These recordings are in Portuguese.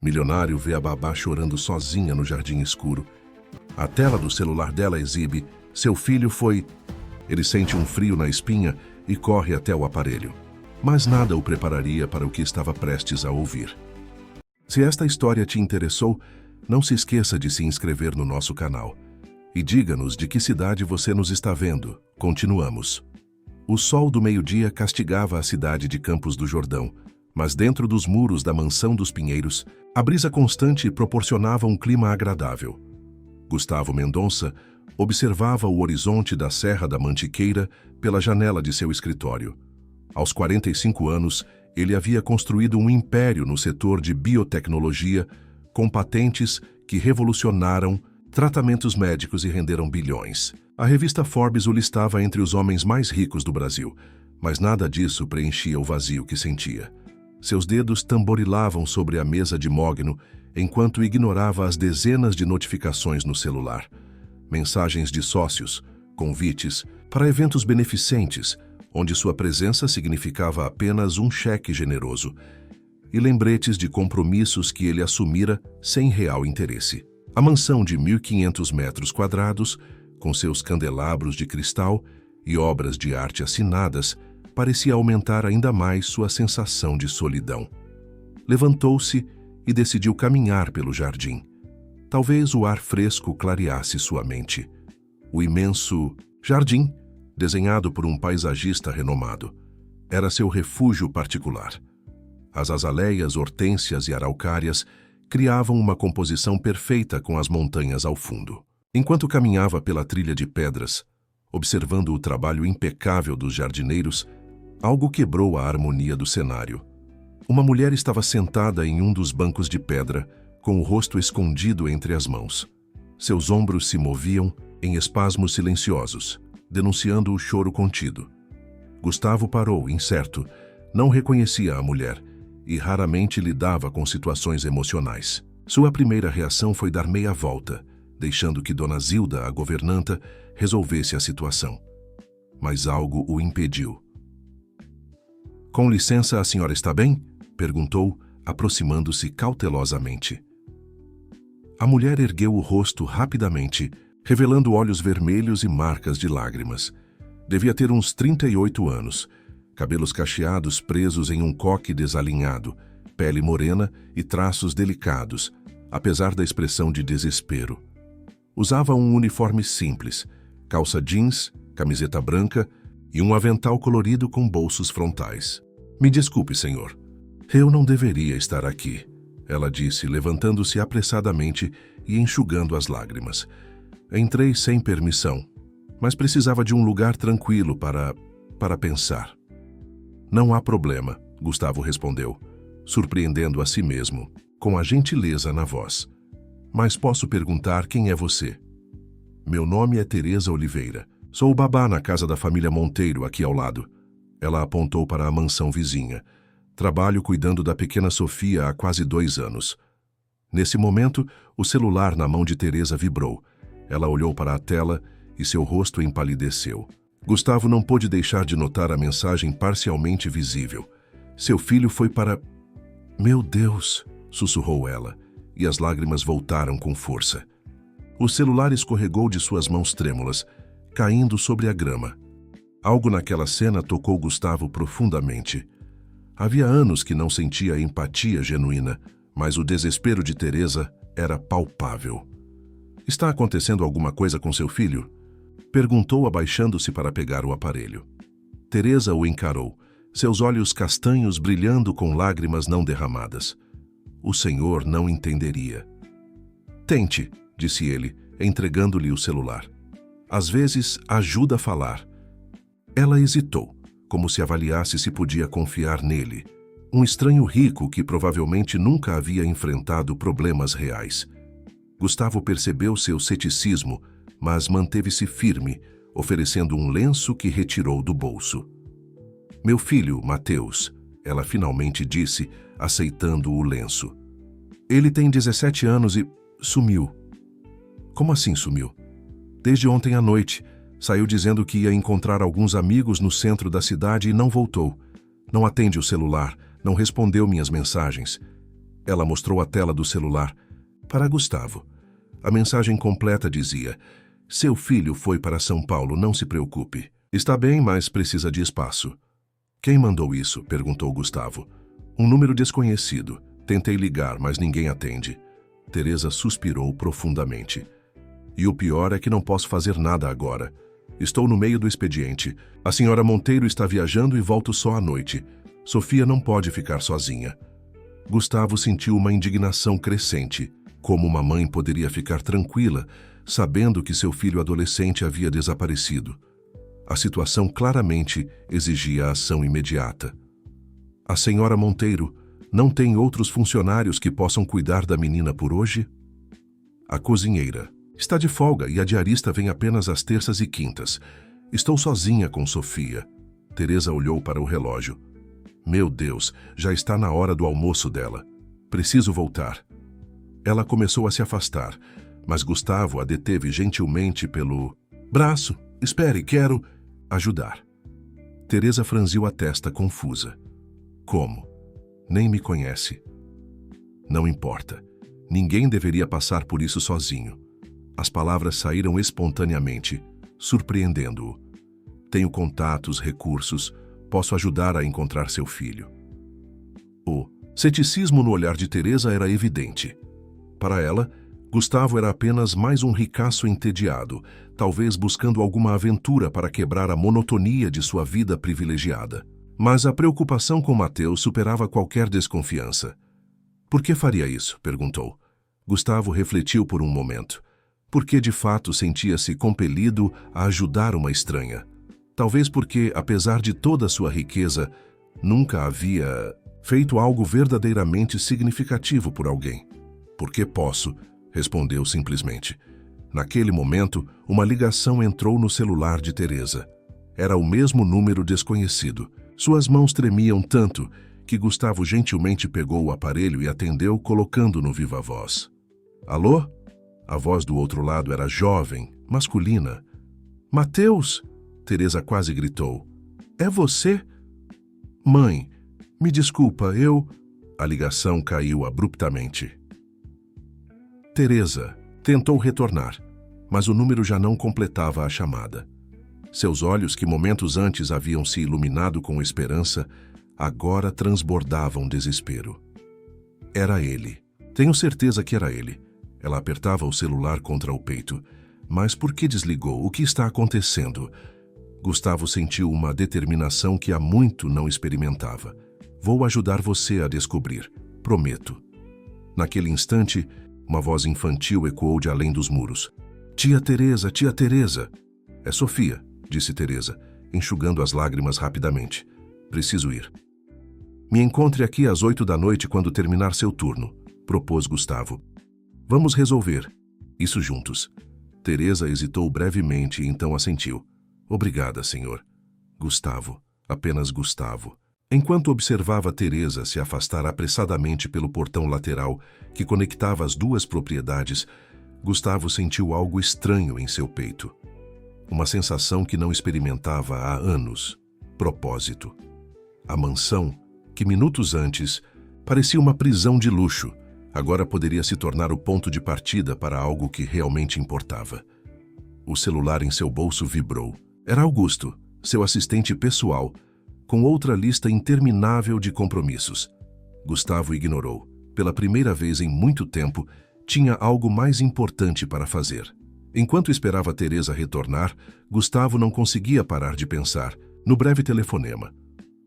Milionário vê a babá chorando sozinha no jardim escuro. A tela do celular dela exibe: seu filho foi... Ele sente um frio na espinha e corre até o aparelho. Mas nada o prepararia para o que estava prestes a ouvir. Se esta história te interessou, não se esqueça de se inscrever no nosso canal. E diga-nos de que cidade você nos está vendo. Continuamos. O sol do meio-dia castigava a cidade de Campos do Jordão, mas dentro dos muros da Mansão dos Pinheiros, a brisa constante proporcionava um clima agradável. Gustavo Mendonça observava o horizonte da Serra da Mantiqueira pela janela de seu escritório. Aos 45 anos, ele havia construído um império no setor de biotecnologia, com patentes que revolucionaram tratamentos médicos e renderam bilhões. A revista Forbes o listava entre os homens mais ricos do Brasil, mas nada disso preenchia o vazio que sentia. Seus dedos tamborilavam sobre a mesa de mogno enquanto ignorava as dezenas de notificações no celular. Mensagens de sócios, convites para eventos beneficentes, onde sua presença significava apenas um cheque generoso, e lembretes de compromissos que ele assumira sem real interesse. A mansão de 1.500 metros quadrados, com seus candelabros de cristal e obras de arte assinadas, parecia aumentar ainda mais sua sensação de solidão. Levantou-se e decidiu caminhar pelo jardim. Talvez o ar fresco clareasse sua mente. O imenso jardim, desenhado por um paisagista renomado, era seu refúgio particular. As azaleias, hortênsias e araucárias criavam uma composição perfeita com as montanhas ao fundo. Enquanto caminhava pela trilha de pedras, observando o trabalho impecável dos jardineiros, algo quebrou a harmonia do cenário. Uma mulher estava sentada em um dos bancos de pedra, com o rosto escondido entre as mãos. Seus ombros se moviam em espasmos silenciosos, denunciando o choro contido. Gustavo parou, incerto. Não reconhecia a mulher e raramente lidava com situações emocionais. Sua primeira reação foi dar meia volta, deixando que Dona Zilda, a governanta, resolvesse a situação. Mas algo o impediu. "Com licença, a senhora está bem?" perguntou, aproximando-se cautelosamente. A mulher ergueu o rosto rapidamente, revelando olhos vermelhos e marcas de lágrimas. Devia ter uns 38 anos, cabelos cacheados presos em um coque desalinhado, pele morena e traços delicados, apesar da expressão de desespero. Usava um uniforme simples, calça jeans, camiseta branca e um avental colorido com bolsos frontais. "Me desculpe, senhor. Eu não deveria estar aqui", ela disse, levantando-se apressadamente e enxugando as lágrimas. "Entrei sem permissão, mas precisava de um lugar tranquilo para pensar." "Não há problema", Gustavo respondeu, surpreendendo a si mesmo, com a gentileza na voz. "Mas posso perguntar quem é você?" "Meu nome é Teresa Oliveira. Sou o babá na casa da família Monteiro, aqui ao lado." Ela apontou para a mansão vizinha. "Trabalho cuidando da pequena Sofia há quase 2 anos." Nesse momento, o celular na mão de Teresa vibrou. Ela olhou para a tela e seu rosto empalideceu. Gustavo não pôde deixar de notar a mensagem parcialmente visível. "Seu filho foi para..." "Meu Deus!" sussurrou ela, e as lágrimas voltaram com força. O celular escorregou de suas mãos trêmulas, caindo sobre a grama. Algo naquela cena tocou Gustavo profundamente. Havia anos que não sentia empatia genuína, mas o desespero de Teresa era palpável. "Está acontecendo alguma coisa com seu filho?" perguntou, abaixando-se para pegar o aparelho. Teresa o encarou, seus olhos castanhos brilhando com lágrimas não derramadas. O senhor não entenderia. "Tente", disse ele, entregando-lhe o celular. "Às vezes, ajuda a falar." Ela hesitou, como se avaliasse se podia confiar nele. Um estranho rico que provavelmente nunca havia enfrentado problemas reais. Gustavo percebeu seu ceticismo, mas manteve-se firme, oferecendo um lenço que retirou do bolso. "Meu filho, Mateus", ela finalmente disse, aceitando o lenço. "Ele tem 17 anos e sumiu." "Como assim sumiu?" "Desde ontem à noite. Saiu dizendo que ia encontrar alguns amigos no centro da cidade e não voltou. Não atende o celular, não respondeu minhas mensagens. Ela mostrou a tela do celular para Gustavo. A mensagem completa dizia: seu filho foi para São Paulo, não se preocupe. Está bem, mas precisa de espaço. Quem mandou isso? Perguntou Gustavo. Um número desconhecido. Tentei ligar, mas ninguém atende. Teresa suspirou profundamente. E o pior é que não posso fazer nada agora. Estou no meio do expediente. A senhora Monteiro está viajando e volto só à noite. Sofia não pode ficar sozinha. Gustavo sentiu uma indignação crescente. Como uma mãe poderia ficar tranquila, sabendo que seu filho adolescente havia desaparecido? A situação claramente exigia ação imediata. A senhora Monteiro não tem outros funcionários que possam cuidar da menina por hoje? A cozinheira está de folga e a diarista vem apenas às terças e quintas. Estou sozinha com Sofia. Teresa olhou para o relógio. Meu Deus, já está na hora do almoço dela. Preciso voltar. Ela começou a se afastar, mas Gustavo a deteve gentilmente pelo braço. Espere, quero ajudar. Teresa franziu a testa confusa. Como? Nem me conhece. Não importa. Ninguém deveria passar por isso sozinho. As palavras saíram espontaneamente, surpreendendo-o. Tenho contatos, recursos, posso ajudar a encontrar seu filho. O ceticismo no olhar de Teresa era evidente. Para ela, Gustavo era apenas mais um ricaço entediado, talvez buscando alguma aventura para quebrar a monotonia de sua vida privilegiada. Mas a preocupação com Mateus superava qualquer desconfiança. Por que faria isso? Perguntou. Gustavo refletiu por um momento. Porque de fato sentia-se compelido a ajudar uma estranha. Talvez porque, apesar de toda a sua riqueza, nunca havia feito algo verdadeiramente significativo por alguém. Porque posso, respondeu simplesmente. Naquele momento, uma ligação entrou no celular de Teresa. Era o mesmo número desconhecido. Suas mãos tremiam tanto que Gustavo gentilmente pegou o aparelho e atendeu, colocando no viva-voz. Alô? A voz do outro lado era jovem, masculina. Mateus! Teresa quase gritou. É você? Mãe, me desculpa, eu... A ligação caiu abruptamente. Teresa tentou retornar, mas o número já não completava a chamada. Seus olhos, que momentos antes haviam se iluminado com esperança, agora transbordavam desespero. Era ele. Tenho certeza que era ele. Ela apertava o celular contra o peito. Mas por que desligou? O que está acontecendo? Gustavo sentiu uma determinação que há muito não experimentava. Vou ajudar você a descobrir. Prometo. Naquele instante, uma voz infantil ecoou de além dos muros. Tia Teresa, tia Teresa. É Sofia, disse Teresa, enxugando as lágrimas rapidamente. Preciso ir. Me encontre aqui às 8 da noite quando terminar seu turno, propôs Gustavo. Vamos resolver isso juntos. Teresa hesitou brevemente e então assentiu. Obrigada, senhor. Gustavo, apenas Gustavo. Enquanto observava Teresa se afastar apressadamente pelo portão lateral que conectava as duas propriedades, Gustavo sentiu algo estranho em seu peito. Uma sensação que não experimentava há anos. Propósito. A mansão, que minutos antes parecia uma prisão de luxo, agora poderia se tornar o ponto de partida para algo que realmente importava. O celular em seu bolso vibrou. Era Augusto, seu assistente pessoal, com outra lista interminável de compromissos. Gustavo ignorou. Pela primeira vez em muito tempo, tinha algo mais importante para fazer. Enquanto esperava Teresa retornar, Gustavo não conseguia parar de pensar no breve telefonema.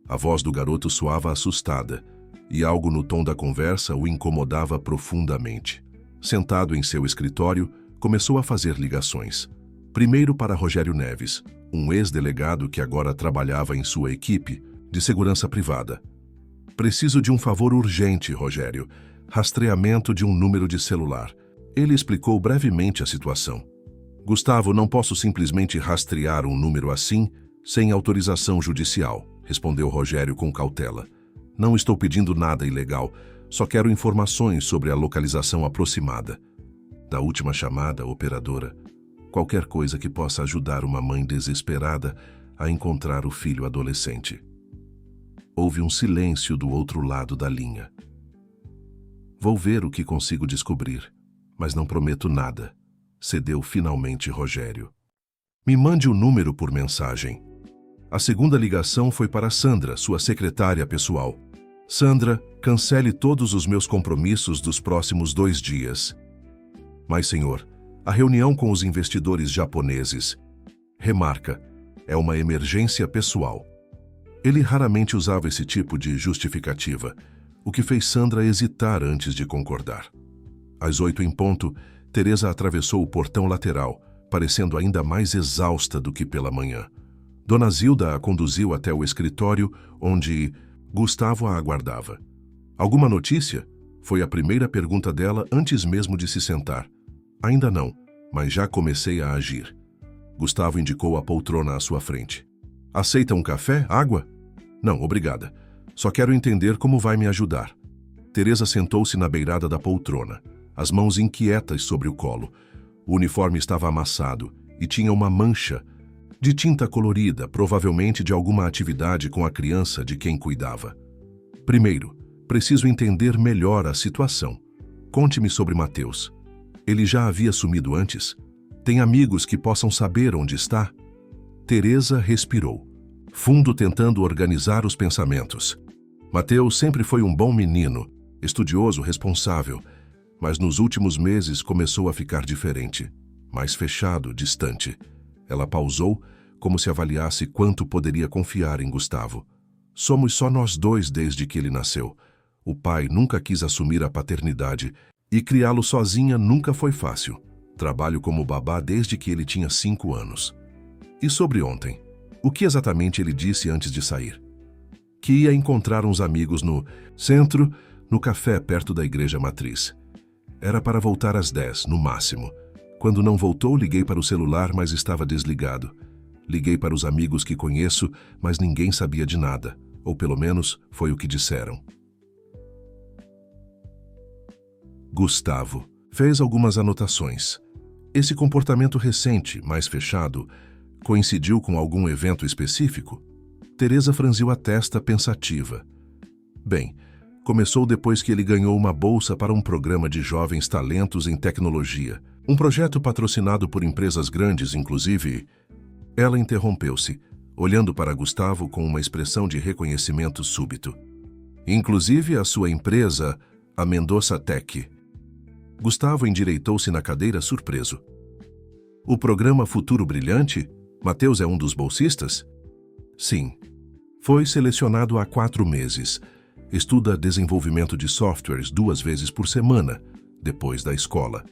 A voz do garoto soava assustada, e algo no tom da conversa o incomodava profundamente. Sentado em seu escritório, começou a fazer ligações. Primeiro para Rogério Neves, um ex-delegado que agora trabalhava em sua equipe de segurança privada. Preciso de um favor urgente, Rogério. Rastreamento de um número de celular. Ele explicou brevemente a situação. Gustavo, não posso simplesmente rastrear um número assim, sem autorização judicial, respondeu Rogério com cautela. Não estou pedindo nada ilegal, só quero informações sobre a localização aproximada. Da última chamada, operadora, qualquer coisa que possa ajudar uma mãe desesperada a encontrar o filho adolescente. Houve um silêncio do outro lado da linha. Vou ver o que consigo descobrir, mas não prometo nada, cedeu finalmente Rogério. Me mande o número por mensagem. A segunda ligação foi para Sandra, sua secretária pessoal. Sandra, cancele todos os meus compromissos dos próximos 2 dias. Mas, senhor, a reunião com os investidores japoneses. Remarca, é uma emergência pessoal. Ele raramente usava esse tipo de justificativa, o que fez Sandra hesitar antes de concordar. Às 8 em ponto, Teresa atravessou o portão lateral, parecendo ainda mais exausta do que pela manhã. Dona Zilda a conduziu até o escritório, onde Gustavo a aguardava. Alguma notícia? Foi a primeira pergunta dela antes mesmo de se sentar. Ainda não, mas já comecei a agir. Gustavo indicou a poltrona à sua frente. Aceita um café? Água? Não, obrigada. Só quero entender como vai me ajudar. Teresa sentou-se na beirada da poltrona, as mãos inquietas sobre o colo. O uniforme estava amassado e tinha uma mancha de tinta colorida, provavelmente de alguma atividade com a criança de quem cuidava. Primeiro, preciso entender melhor a situação. Conte-me sobre Mateus. Ele já havia sumido antes? Tem amigos que possam saber onde está? Teresa respirou, fundo, tentando organizar os pensamentos. Mateus sempre foi um bom menino, estudioso, responsável, mas nos últimos meses começou a ficar diferente, mais fechado, distante. Ela pausou, como se avaliasse quanto poderia confiar em Gustavo. Somos só nós dois desde que ele nasceu. O pai nunca quis assumir a paternidade e criá-lo sozinha nunca foi fácil. Trabalho como babá desde que ele tinha 5 anos. E sobre ontem? O que exatamente ele disse antes de sair? Que ia encontrar uns amigos no centro, no café perto da igreja matriz. Era para voltar às 10, no máximo. Quando não voltou, liguei para o celular, mas estava desligado. Liguei para os amigos que conheço, mas ninguém sabia de nada. Ou pelo menos, foi o que disseram. Gustavo fez algumas anotações. Esse comportamento recente, mais fechado, coincidiu com algum evento específico? Teresa franziu a testa pensativa. Bem, começou depois que ele ganhou uma bolsa para um programa de jovens talentos em tecnologia. Um projeto patrocinado por empresas grandes, inclusive. Ela interrompeu-se, olhando para Gustavo com uma expressão de reconhecimento súbito. Inclusive a sua empresa, a Mendoza Tech. Gustavo endireitou-se na cadeira surpreso. O programa Futuro Brilhante? Mateus é um dos bolsistas? Sim. Foi selecionado há 4 meses. Estuda desenvolvimento de softwares 2 vezes por semana, depois da escola.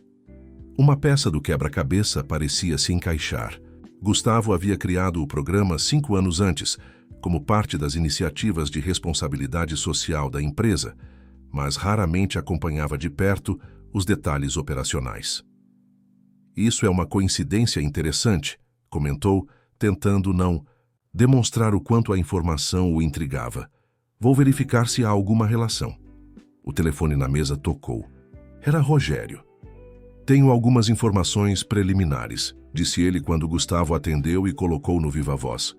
Uma peça do quebra-cabeça parecia se encaixar. Gustavo havia criado o programa 5 anos antes, como parte das iniciativas de responsabilidade social da empresa, mas raramente acompanhava de perto os detalhes operacionais. Isso é uma coincidência interessante, comentou, tentando não demonstrar o quanto a informação o intrigava. Vou verificar se há alguma relação. O telefone na mesa tocou. Era Rogério. Tenho algumas informações preliminares, disse ele quando Gustavo atendeu e colocou no viva-voz.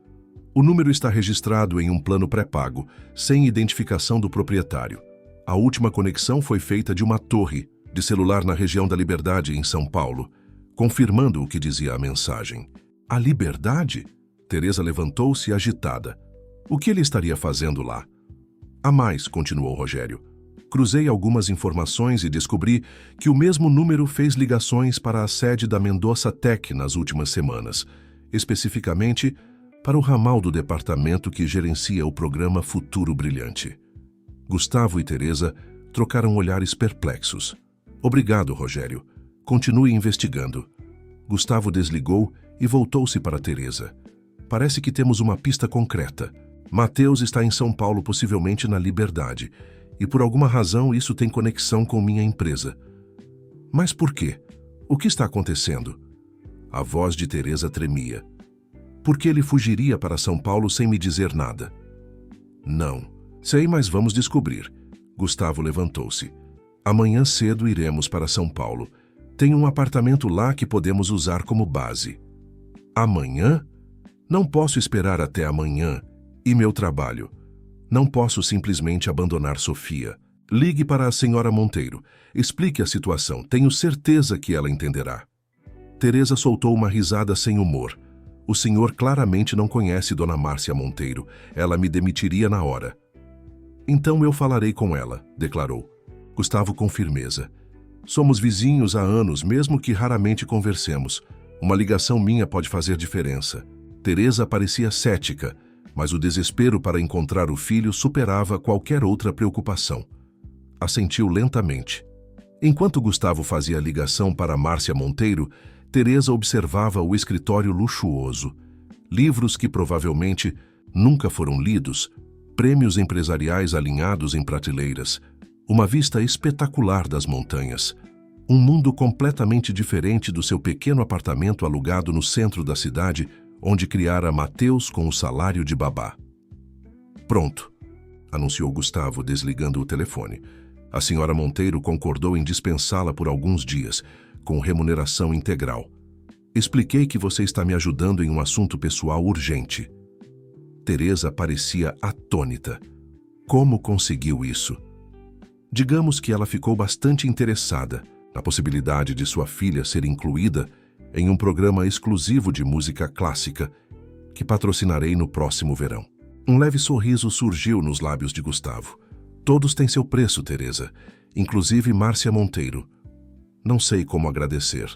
O número está registrado em um plano pré-pago, sem identificação do proprietário. A última conexão foi feita de uma torre de celular na região da Liberdade, em São Paulo, confirmando o que dizia a mensagem. A Liberdade? Teresa levantou-se agitada. O que ele estaria fazendo lá? Há mais, continuou Rogério. Cruzei algumas informações e descobri que o mesmo número fez ligações para a sede da Mendoza Tech nas últimas semanas, especificamente para o ramal do departamento que gerencia o programa Futuro Brilhante. Gustavo e Teresa trocaram olhares perplexos. Obrigado, Rogério. Continue investigando. Gustavo desligou e voltou-se para Teresa. Parece que temos uma pista concreta. Mateus está em São Paulo, possivelmente na Liberdade, e por alguma razão isso tem conexão com minha empresa. Mas por quê? O que está acontecendo? A voz de Teresa tremia. Por que ele fugiria para São Paulo sem me dizer nada? Não. Sei, mas vamos descobrir. Gustavo levantou-se. Amanhã cedo iremos para São Paulo. Tem um apartamento lá que podemos usar como base. Amanhã? Não posso esperar até amanhã. E meu trabalho? Não posso simplesmente abandonar Sofia. Ligue para a senhora Monteiro. Explique a situação. Tenho certeza que ela entenderá. Teresa soltou uma risada sem humor. O senhor claramente não conhece Dona Márcia Monteiro. Ela me demitiria na hora. Então eu falarei com ela, declarou. Gustavo com firmeza. Somos vizinhos há anos, mesmo que raramente conversemos. Uma ligação minha pode fazer diferença. Teresa parecia cética, mas o desespero para encontrar o filho superava qualquer outra preocupação. Assentiu lentamente. Enquanto Gustavo fazia a ligação para Márcia Monteiro, Teresa observava o escritório luxuoso. Livros que provavelmente nunca foram lidos, prêmios empresariais alinhados em prateleiras, uma vista espetacular das montanhas, um mundo completamente diferente do seu pequeno apartamento alugado no centro da cidade, onde criara Mateus com o salário de babá. Pronto, anunciou Gustavo, desligando o telefone. A senhora Monteiro concordou em dispensá-la por alguns dias, com remuneração integral. Expliquei que você está me ajudando em um assunto pessoal urgente. Teresa parecia atônita. Como conseguiu isso? Digamos que ela ficou bastante interessada na possibilidade de sua filha ser incluída em um programa exclusivo de música clássica que patrocinarei no próximo verão. Um leve sorriso surgiu nos lábios de Gustavo. Todos têm seu preço, Teresa, inclusive Márcia Monteiro. Não sei como agradecer.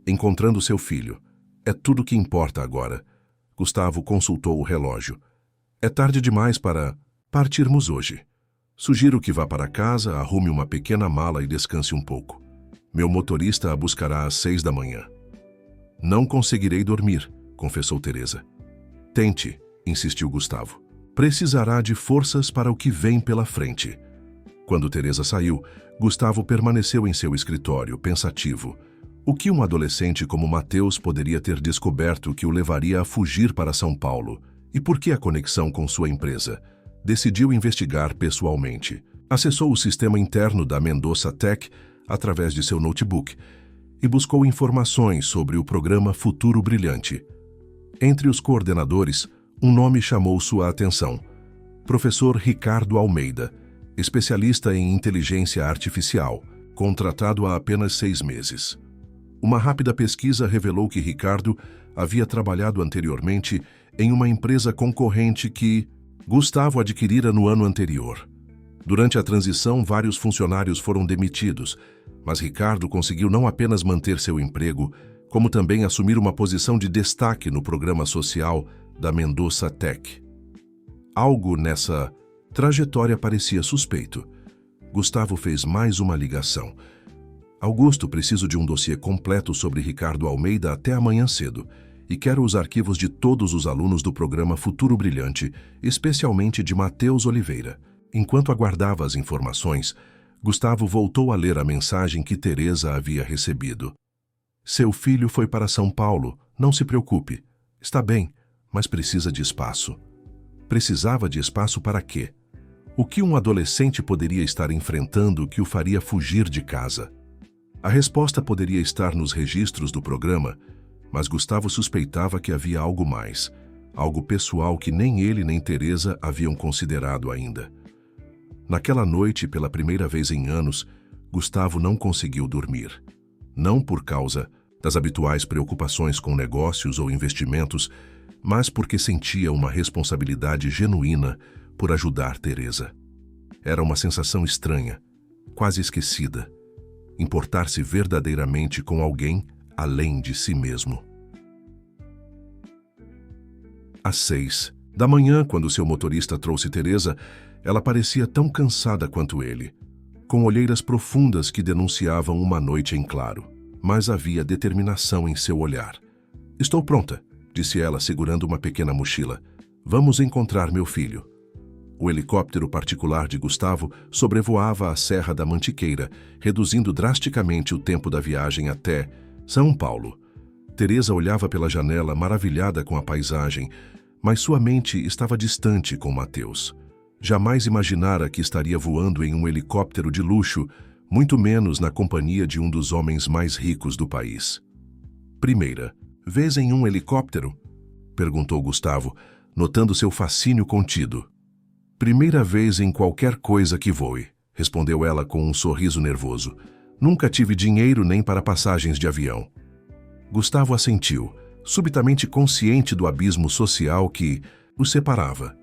Encontrando seu filho. É tudo que importa agora. Gustavo consultou o relógio. É tarde demais para partirmos hoje. Sugiro que vá para casa, arrume uma pequena mala e descanse um pouco. Meu motorista a buscará às 6 da manhã. Não conseguirei dormir, confessou Teresa. Tente, insistiu Gustavo. Precisará de forças para o que vem pela frente. Quando Teresa saiu, Gustavo permaneceu em seu escritório, pensativo. O que um adolescente como Mateus poderia ter descoberto que o levaria a fugir para São Paulo? E por que a conexão com sua empresa? Decidiu investigar pessoalmente. Acessou o sistema interno da Mendoza Tech através de seu notebook e buscou informações sobre o programa Futuro Brilhante. Entre os coordenadores, um nome chamou sua atenção. Professor Ricardo Almeida, especialista em inteligência artificial, contratado há apenas 6 meses. Uma rápida pesquisa revelou que Ricardo havia trabalhado anteriormente em uma empresa concorrente que Gustavo adquirira no ano anterior. Durante a transição, vários funcionários foram demitidos, mas Ricardo conseguiu não apenas manter seu emprego, como também assumir uma posição de destaque no programa social da Mendoza Tech. Algo nessa trajetória parecia suspeito. Gustavo fez mais uma ligação. Augusto, preciso de um dossiê completo sobre Ricardo Almeida até amanhã cedo. E quero os arquivos de todos os alunos do programa Futuro Brilhante, especialmente de Mateus Oliveira. Enquanto aguardava as informações, Gustavo voltou a ler a mensagem que Teresa havia recebido. Seu filho foi para São Paulo, não se preocupe. Está bem, mas precisa de espaço. Precisava de espaço para quê? O que um adolescente poderia estar enfrentando que o faria fugir de casa? A resposta poderia estar nos registros do programa, mas Gustavo suspeitava que havia algo mais, algo pessoal que nem ele nem Teresa haviam considerado ainda. Naquela noite, pela primeira vez em anos, Gustavo não conseguiu dormir. Não por causa das habituais preocupações com negócios ou investimentos, mas porque sentia uma responsabilidade genuína por ajudar Teresa. Era uma sensação estranha, quase esquecida. Importar-se verdadeiramente com alguém além de si mesmo. Às 6 da manhã, quando seu motorista trouxe Teresa, ela parecia tão cansada quanto ele, com olheiras profundas que denunciavam uma noite em claro. Mas havia determinação em seu olhar. Estou pronta, disse ela, segurando uma pequena mochila. Vamos encontrar meu filho. O helicóptero particular de Gustavo sobrevoava a Serra da Mantiqueira, reduzindo drasticamente o tempo da viagem até São Paulo. Teresa olhava pela janela, maravilhada com a paisagem, mas sua mente estava distante com Mateus. Jamais imaginara que estaria voando em um helicóptero de luxo, muito menos na companhia de um dos homens mais ricos do país. Primeira vez em um helicóptero? Perguntou Gustavo, notando seu fascínio contido. Primeira vez em qualquer coisa que voe, respondeu ela com um sorriso nervoso. Nunca tive dinheiro nem para passagens de avião. Gustavo assentiu, subitamente consciente do abismo social que os separava.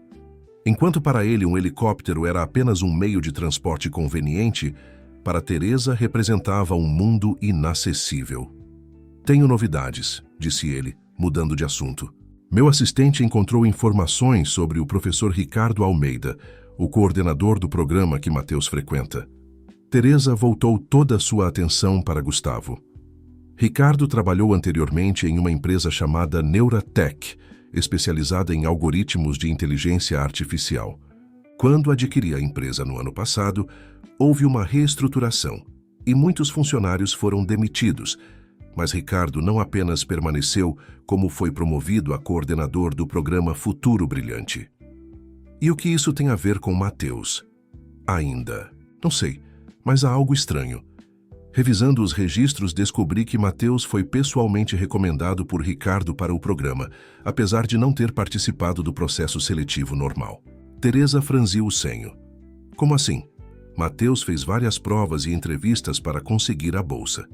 Enquanto para ele um helicóptero era apenas um meio de transporte conveniente, para Teresa representava um mundo inacessível. Tenho novidades, disse ele, mudando de assunto. Meu assistente encontrou informações sobre o professor Ricardo Almeida, o coordenador do programa que Mateus frequenta. Teresa voltou toda a sua atenção para Gustavo. Ricardo trabalhou anteriormente em uma empresa chamada Neuratech, especializada em algoritmos de inteligência artificial. Quando adquiri a empresa no ano passado, houve uma reestruturação e muitos funcionários foram demitidos, mas Ricardo não apenas permaneceu, como foi promovido a coordenador do programa Futuro Brilhante. E o que isso tem a ver com Mateus? Ainda. Não sei, mas há algo estranho. Revisando os registros, descobri que Mateus foi pessoalmente recomendado por Ricardo para o programa, apesar de não ter participado do processo seletivo normal. Teresa franziu o senho. Como assim? Mateus fez várias provas e entrevistas para conseguir a bolsa.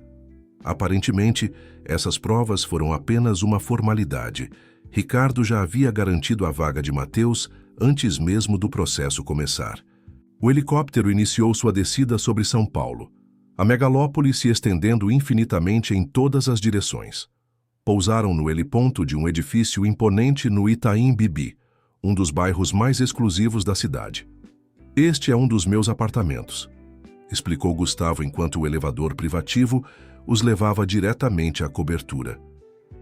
Aparentemente, essas provas foram apenas uma formalidade. Ricardo já havia garantido a vaga de Mateus antes mesmo do processo começar. O helicóptero iniciou sua descida sobre São Paulo, a megalópole se estendendo infinitamente em todas as direções. Pousaram no heliponto de um edifício imponente no Itaim Bibi, um dos bairros mais exclusivos da cidade. Este é um dos meus apartamentos, explicou Gustavo enquanto o elevador privativo os levava diretamente à cobertura.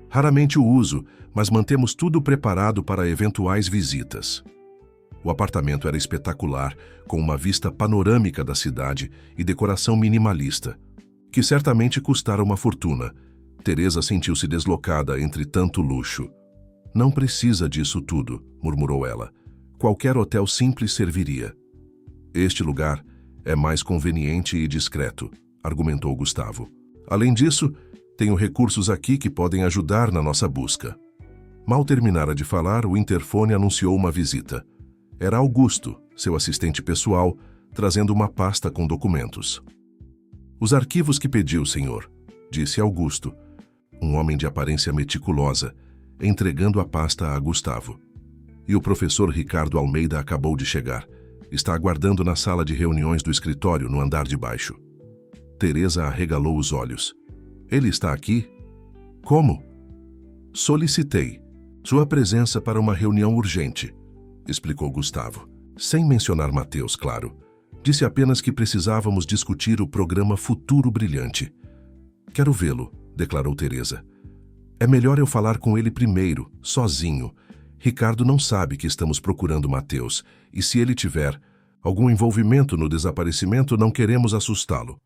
Raramente o uso, mas mantemos tudo preparado para eventuais visitas. O apartamento era espetacular, com uma vista panorâmica da cidade e decoração minimalista, que certamente custara uma fortuna. Teresa sentiu-se deslocada entre tanto luxo. Não precisa disso tudo, murmurou ela. Qualquer hotel simples serviria. Este lugar é mais conveniente e discreto, argumentou Gustavo. Além disso, tenho recursos aqui que podem ajudar na nossa busca. Mal terminara de falar, o interfone anunciou uma visita. Era Augusto, seu assistente pessoal, trazendo uma pasta com documentos. Os arquivos que pediu, senhor, disse Augusto, um homem de aparência meticulosa, entregando a pasta a Gustavo. E o professor Ricardo Almeida acabou de chegar. Está aguardando na sala de reuniões do escritório, no andar de baixo. Teresa arregalou os olhos. Ele está aqui? Como? Solicitei sua presença para uma reunião urgente, explicou Gustavo, sem mencionar Mateus, claro. Disse apenas que precisávamos discutir o programa Futuro Brilhante. Quero vê-lo, declarou Teresa. É melhor eu falar com ele primeiro, sozinho. Ricardo não sabe que estamos procurando Mateus, e se ele tiver algum envolvimento no desaparecimento, não queremos assustá-lo.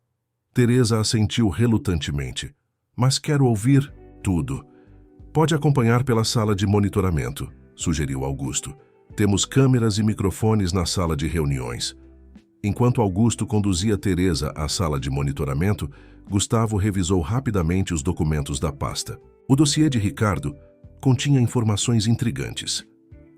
Teresa assentiu relutantemente. Mas quero ouvir tudo. Pode acompanhar pela sala de monitoramento, sugeriu Augusto. Temos câmeras e microfones na sala de reuniões. Enquanto Augusto conduzia Teresa à sala de monitoramento, Gustavo revisou rapidamente os documentos da pasta. O dossiê de Ricardo continha informações intrigantes.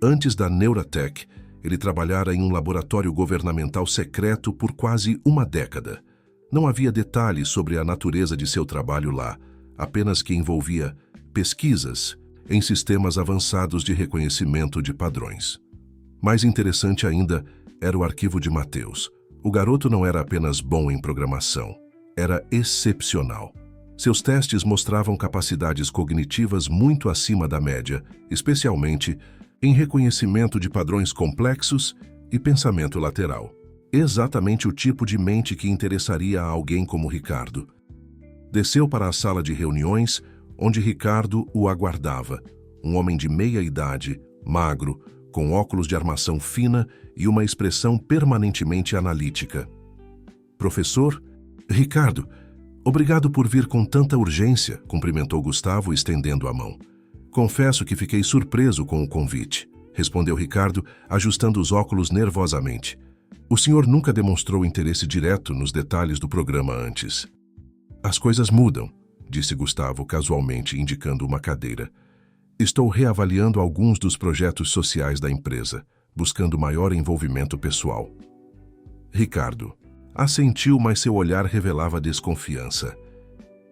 Antes da Neuratech, ele trabalhara em um laboratório governamental secreto por quase uma década. Não havia detalhes sobre a natureza de seu trabalho lá, apenas que envolvia pesquisas em sistemas avançados de reconhecimento de padrões. Mais interessante ainda era o arquivo de Mateus. O garoto não era apenas bom em programação, era excepcional. Seus testes mostravam capacidades cognitivas muito acima da média, especialmente em reconhecimento de padrões complexos e pensamento lateral. Exatamente o tipo de mente que interessaria a alguém como Ricardo. Desceu para a sala de reuniões, onde Ricardo o aguardava, um homem de meia idade, magro, com óculos de armação fina e uma expressão permanentemente analítica. Professor? Ricardo, obrigado por vir com tanta urgência, cumprimentou Gustavo, estendendo a mão. Confesso que fiquei surpreso com o convite, respondeu Ricardo, ajustando os óculos nervosamente. O senhor nunca demonstrou interesse direto nos detalhes do programa antes. As coisas mudam, disse Gustavo casualmente, indicando uma cadeira. Estou reavaliando alguns dos projetos sociais da empresa, buscando maior envolvimento pessoal. Ricardo, Assentiu, mas seu olhar revelava desconfiança.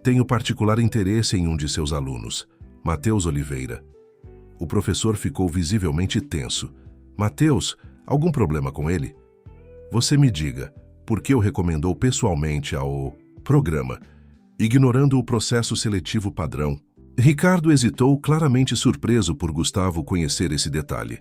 Tenho particular interesse em um de seus alunos, Matheus Oliveira. O professor ficou visivelmente tenso. Matheus, algum problema com ele? Você me diga, por que o recomendou pessoalmente ao programa, ignorando o processo seletivo padrão? Ricardo hesitou, claramente surpreso por Gustavo conhecer esse detalhe.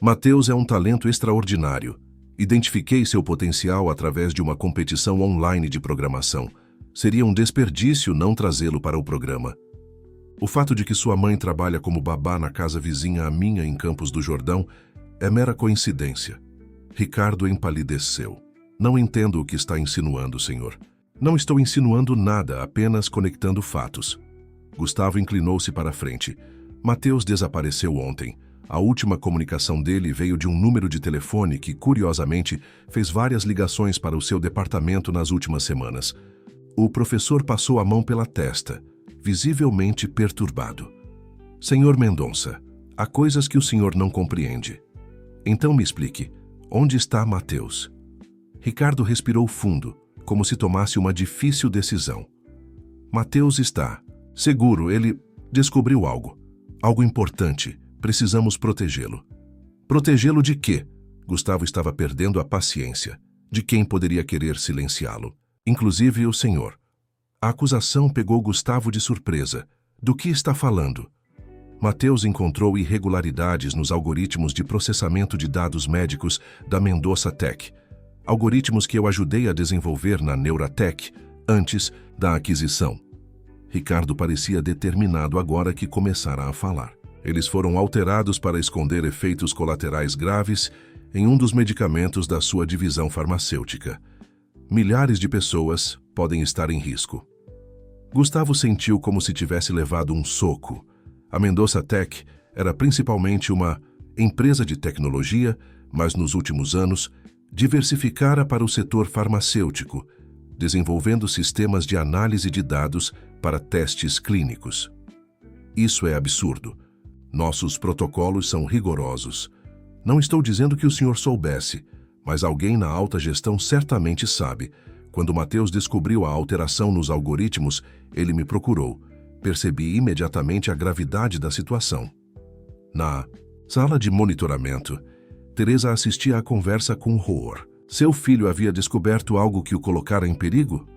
Matheus é um talento extraordinário. Identifiquei seu potencial através de uma competição online de programação. Seria um desperdício não trazê-lo para o programa. O fato de que sua mãe trabalha como babá na casa vizinha à minha em Campos do Jordão é mera coincidência. Ricardo empalideceu. Não entendo o que está insinuando, senhor. Não estou insinuando nada, apenas conectando fatos. Gustavo inclinou-se para a frente. Matheus desapareceu ontem. A última comunicação dele veio de um número de telefone que, curiosamente, fez várias ligações para o seu departamento nas últimas semanas. O professor passou a mão pela testa, visivelmente perturbado. Senhor Mendonça, há coisas que o senhor não compreende. Então me explique, onde está Matheus? Ricardo respirou fundo, como se tomasse uma difícil decisão. Matheus está. Seguro, ele descobriu algo. Algo importante. Precisamos protegê-lo. Protegê-lo de quê? Gustavo estava perdendo a paciência. De quem poderia querer silenciá-lo? Inclusive o senhor. A acusação pegou Gustavo de surpresa. Do que está falando? Matheus encontrou irregularidades nos algoritmos de processamento de dados médicos da Mendonça Tech. Algoritmos que eu ajudei a desenvolver na Neuratech antes da aquisição. Ricardo parecia determinado agora que começara a falar. Eles foram alterados para esconder efeitos colaterais graves em um dos medicamentos da sua divisão farmacêutica. Milhares de pessoas podem estar em risco. Gustavo sentiu como se tivesse levado um soco. A Mendonça Tech era principalmente uma empresa de tecnologia, mas nos últimos anos diversificara para o setor farmacêutico, desenvolvendo sistemas de análise de dados para testes clínicos. Isso é absurdo. Nossos protocolos são rigorosos. Não estou dizendo que o senhor soubesse, mas alguém na alta gestão certamente sabe. Quando Matheus descobriu a alteração nos algoritmos, ele me procurou. Percebi imediatamente a gravidade da situação. Na sala de monitoramento, Teresa assistia à conversa com horror. Seu filho havia descoberto algo que o colocara em perigo?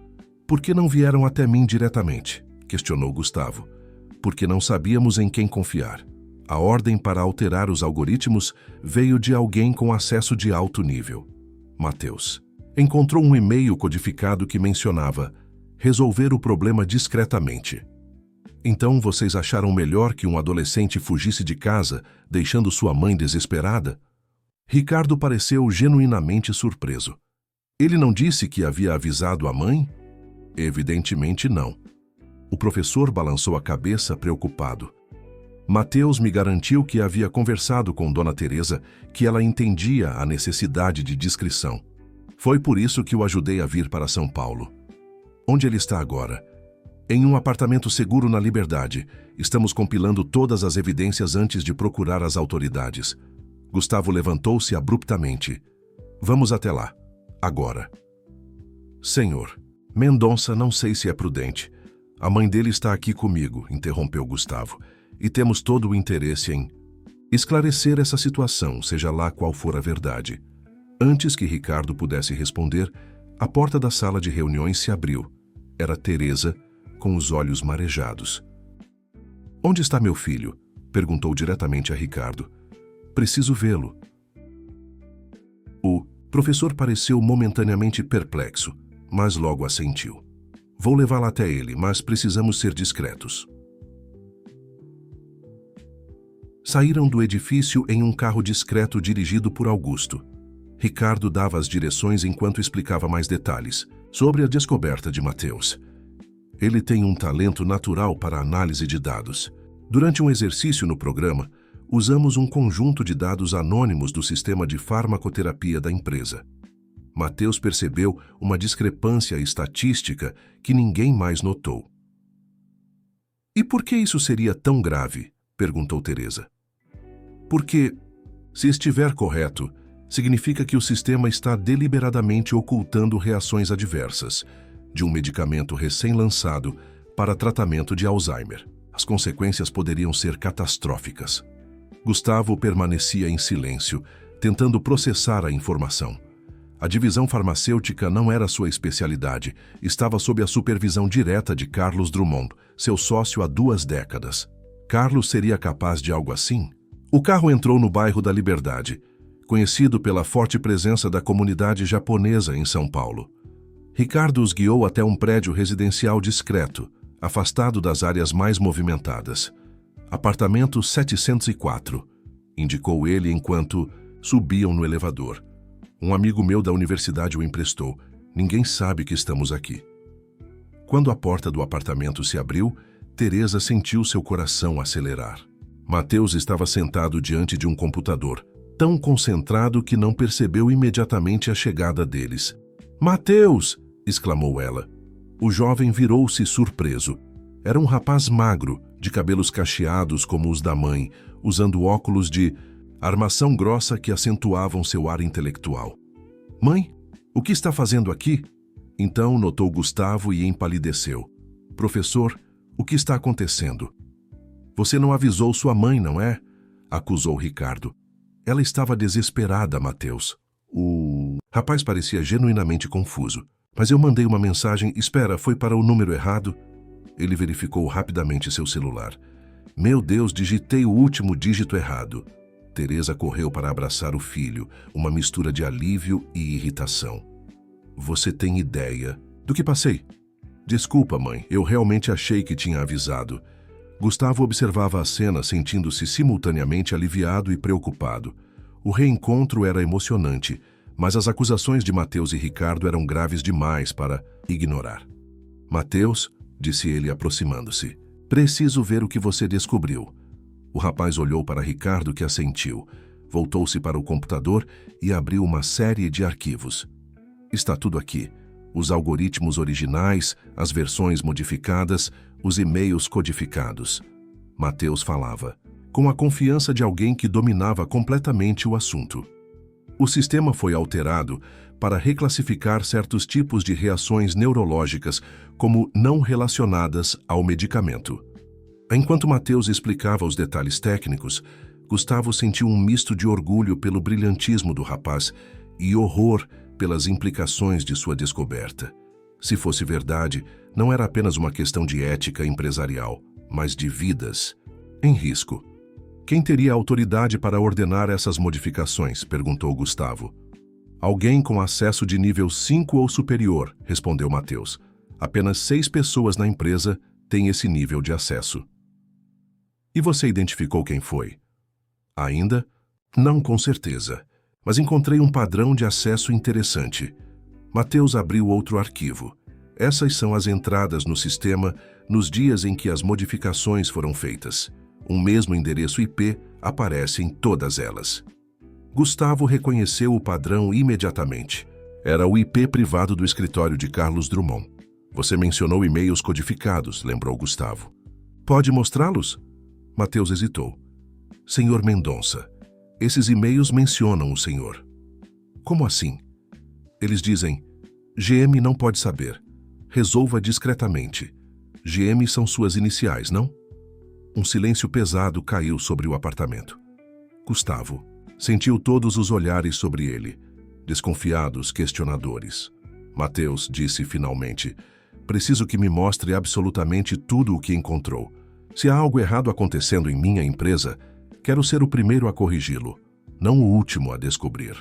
Por que não vieram até mim diretamente? Questionou Gustavo. Porque não sabíamos em quem confiar. A ordem para alterar os algoritmos veio de alguém com acesso de alto nível. Matheus encontrou um e-mail codificado que mencionava resolver o problema discretamente. Então vocês acharam melhor que um adolescente fugisse de casa, deixando sua mãe desesperada? Ricardo pareceu genuinamente surpreso. Ele não disse que havia avisado a mãe? Evidentemente não. O professor balançou a cabeça preocupado. Matheus me garantiu que havia conversado com Dona Teresa, que ela entendia a necessidade de discrição. Foi por isso que o ajudei a vir para São Paulo. Onde ele está agora? Em um apartamento seguro na Liberdade. Estamos compilando todas as evidências antes de procurar as autoridades. Gustavo levantou-se abruptamente. Vamos até lá. Agora. Senhor, Mendonça não sei se é prudente. A mãe dele está aqui comigo, interrompeu Gustavo. E temos todo o interesse em esclarecer essa situação, seja lá qual for a verdade. Antes que Ricardo pudesse responder, a porta da sala de reuniões se abriu. Era Teresa, com os olhos marejados. Onde está meu filho? Perguntou diretamente a Ricardo. Preciso vê-lo. O professor pareceu momentaneamente perplexo, mas logo assentiu. Vou levá-la até ele, mas precisamos ser discretos. Saíram do edifício em um carro discreto dirigido por Augusto. Ricardo dava as direções enquanto explicava mais detalhes sobre a descoberta de Matheus. Ele tem um talento natural para a análise de dados. Durante um exercício no programa, usamos um conjunto de dados anônimos do sistema de farmacoterapia da empresa. Matheus percebeu uma discrepância estatística que ninguém mais notou. E por que isso seria tão grave? Perguntou Teresa. Porque, se estiver correto, significa que o sistema está deliberadamente ocultando reações adversas de um medicamento recém-lançado para tratamento de Alzheimer. As consequências poderiam ser catastróficas. Gustavo permanecia em silêncio, tentando processar a informação. A divisão farmacêutica não era sua especialidade, estava sob a supervisão direta de Carlos Drummond, seu sócio há 2 décadas. Carlos seria capaz de algo assim? O carro entrou no bairro da Liberdade, conhecido pela forte presença da comunidade japonesa em São Paulo. Ricardo os guiou até um prédio residencial discreto, afastado das áreas mais movimentadas. Apartamento 704, indicou ele enquanto subiam no elevador. Um amigo meu da universidade o emprestou. Ninguém sabe que estamos aqui. Quando a porta do apartamento se abriu, Teresa sentiu seu coração acelerar. Mateus estava sentado diante de um computador, tão concentrado que não percebeu imediatamente a chegada deles. "Mateus!" exclamou ela. O jovem virou-se surpreso. Era um rapaz magro, de cabelos cacheados como os da mãe, usando óculos de armação grossa que acentuavam seu ar intelectual. "Mãe, o que está fazendo aqui?" Então notou Gustavo e empalideceu. "Professor, o que está acontecendo?" "Você não avisou sua mãe, não é?" acusou Ricardo. "Ela estava desesperada, Mateus." O rapaz parecia genuinamente confuso. "Mas eu mandei uma mensagem. Espera, foi para o número errado?" Ele verificou rapidamente seu celular. "Meu Deus, digitei o último dígito errado." Teresa correu para abraçar o filho, uma mistura de alívio e irritação. "Você tem ideia do que passei?" "Desculpa, mãe, eu realmente achei que tinha avisado." Gustavo observava a cena, sentindo-se simultaneamente aliviado e preocupado. O reencontro era emocionante, mas as acusações de Mateus e Ricardo eram graves demais para ignorar. "Mateus", disse ele aproximando-se, "preciso ver o que você descobriu." O rapaz olhou para Ricardo, que assentiu. Voltou-se para o computador e abriu uma série de arquivos. "Está tudo aqui. Os algoritmos originais, as versões modificadas, os e-mails codificados." Mateus falava, com a confiança de alguém que dominava completamente o assunto. O sistema foi alterado para reclassificar certos tipos de reações neurológicas como não relacionadas ao medicamento. Enquanto Mateus explicava os detalhes técnicos, Gustavo sentiu um misto de orgulho pelo brilhantismo do rapaz e horror pelas implicações de sua descoberta. Se fosse verdade, não era apenas uma questão de ética empresarial, mas de vidas em risco. "Quem teria autoridade para ordenar essas modificações?" perguntou Gustavo. "Alguém com acesso de nível 5 ou superior", respondeu Mateus. "Apenas 6 pessoas na empresa têm esse nível de acesso." "E você identificou quem foi?" "Ainda? Não com certeza, mas encontrei um padrão de acesso interessante." Mateus abriu outro arquivo. "Essas são as entradas no sistema nos dias em que as modificações foram feitas. Um mesmo endereço IP aparece em todas elas." Gustavo reconheceu o padrão imediatamente. Era o IP privado do escritório de Carlos Drummond. "Você mencionou e-mails codificados", lembrou Gustavo. "Pode mostrá-los?" Mateus hesitou. "Senhor Mendonça, esses e-mails mencionam o senhor." "Como assim?" "Eles dizem, GM não pode saber. Resolva discretamente. GM são suas iniciais, não?" Um silêncio pesado caiu sobre o apartamento. Gustavo sentiu todos os olhares sobre ele, desconfiados, questionadores. Mateus disse finalmente, "Preciso que me mostre absolutamente tudo o que encontrou. Se há algo errado acontecendo em minha empresa, quero ser o primeiro a corrigi-lo, não o último a descobrir."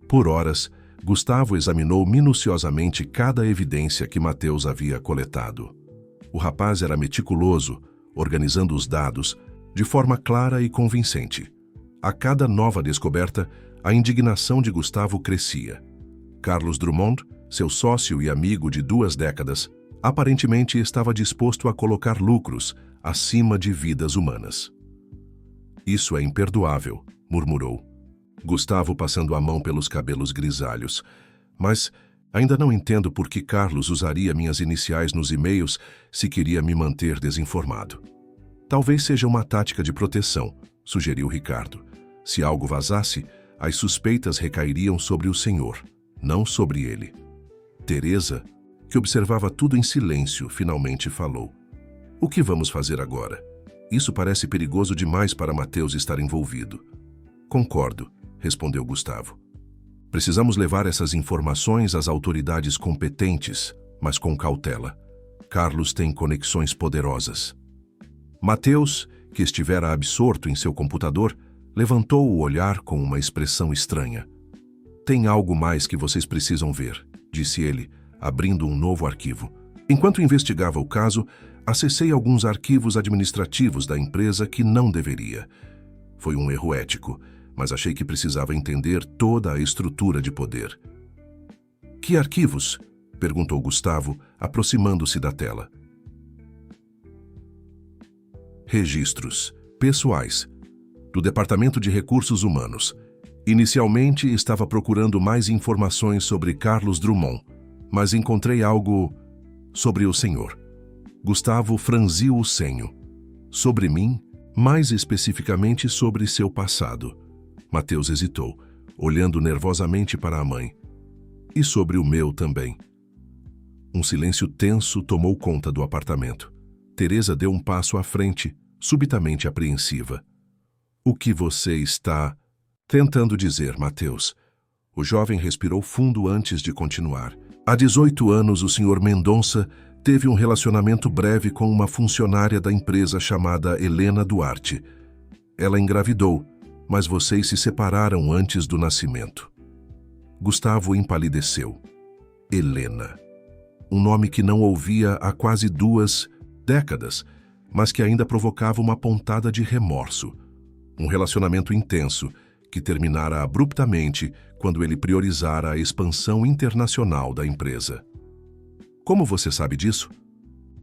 Por horas, Gustavo examinou minuciosamente cada evidência que Mateus havia coletado. O rapaz era meticuloso, organizando os dados de forma clara e convincente. A cada nova descoberta, a indignação de Gustavo crescia. Carlos Drummond, seu sócio e amigo de 2 décadas, aparentemente estava disposto a colocar lucros acima de vidas humanas. "Isso é imperdoável", murmurou. Gustavo passando a mão pelos cabelos grisalhos. "Mas ainda não entendo por que Carlos usaria minhas iniciais nos e-mails se queria me manter desinformado." "Talvez seja uma tática de proteção", sugeriu Ricardo. "Se algo vazasse, as suspeitas recairiam sobre o senhor, não sobre ele. Teresa, que observava tudo em silêncio, finalmente falou. O que vamos fazer agora? Isso parece perigoso demais para Mateus estar envolvido. Concordo, respondeu Gustavo. Precisamos levar essas informações às autoridades competentes, mas com cautela. Carlos tem conexões poderosas. Mateus, que estivera absorto em seu computador, levantou o olhar com uma expressão estranha. Tem algo mais que vocês precisam ver, disse ele, abrindo um novo arquivo. Enquanto investigava o caso, acessei alguns arquivos administrativos da empresa que não deveria. Foi um erro ético, mas achei que precisava entender toda a estrutura de poder. Que arquivos? Perguntou Gustavo, aproximando-se da tela. Registros pessoais do Departamento de Recursos Humanos. Inicialmente estava procurando mais informações sobre Carlos Drummond, mas encontrei algo sobre o senhor. Gustavo franziu o senho. Sobre mim, mais especificamente sobre seu passado. Mateus hesitou, olhando nervosamente para a mãe. E sobre o meu também. Um silêncio tenso tomou conta do apartamento. Teresa deu um passo à frente, subitamente apreensiva. O que você está tentando dizer, Mateus? O jovem respirou fundo antes de continuar. Há 18 anos, o Sr. Mendonça teve um relacionamento breve com uma funcionária da empresa chamada Helena Duarte. Ela engravidou, mas vocês se separaram antes do nascimento. Gustavo empalideceu. Helena. Um nome que não ouvia há quase 2 décadas, mas que ainda provocava uma pontada de remorso. Um relacionamento intenso que terminara abruptamente quando ele priorizara a expansão internacional da empresa. Como você sabe disso?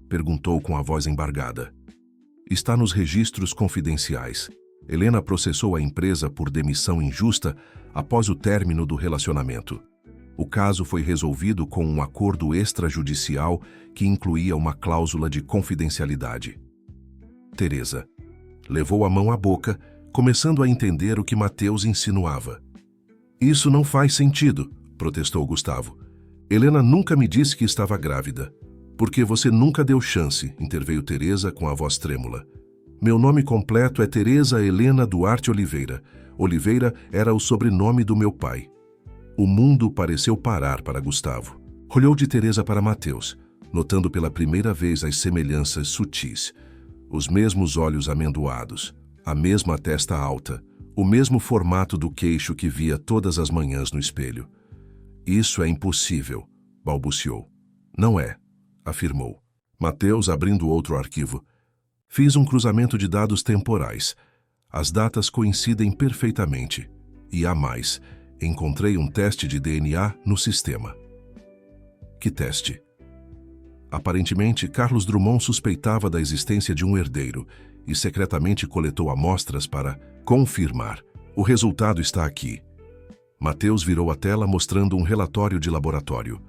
Perguntou com a voz embargada. Está nos registros confidenciais. Helena processou a empresa por demissão injusta após o término do relacionamento. O caso foi resolvido com um acordo extrajudicial que incluía uma cláusula de confidencialidade. Teresa levou a mão à boca, começando a entender o que Mateus insinuava. Isso não faz sentido, protestou Gustavo. Helena nunca me disse que estava grávida. Porque você nunca deu chance, interveio Teresa com a voz trêmula. Meu nome completo é Teresa Helena Duarte Oliveira. Oliveira era o sobrenome do meu pai. O mundo pareceu parar para Gustavo. Olhou de Teresa para Mateus, notando pela primeira vez as semelhanças sutis. Os mesmos olhos amendoados, a mesma testa alta, o mesmo formato do queixo que via todas as manhãs no espelho. Isso é impossível, balbuciou. Não é, afirmou. Mateus abrindo outro arquivo. Fiz um cruzamento de dados temporais. As datas coincidem perfeitamente. E há mais. Encontrei um teste de DNA no sistema. Que teste? Aparentemente, Carlos Drummond suspeitava da existência de um herdeiro e secretamente coletou amostras para confirmar. O resultado está aqui. Mateus virou a tela mostrando um relatório de laboratório.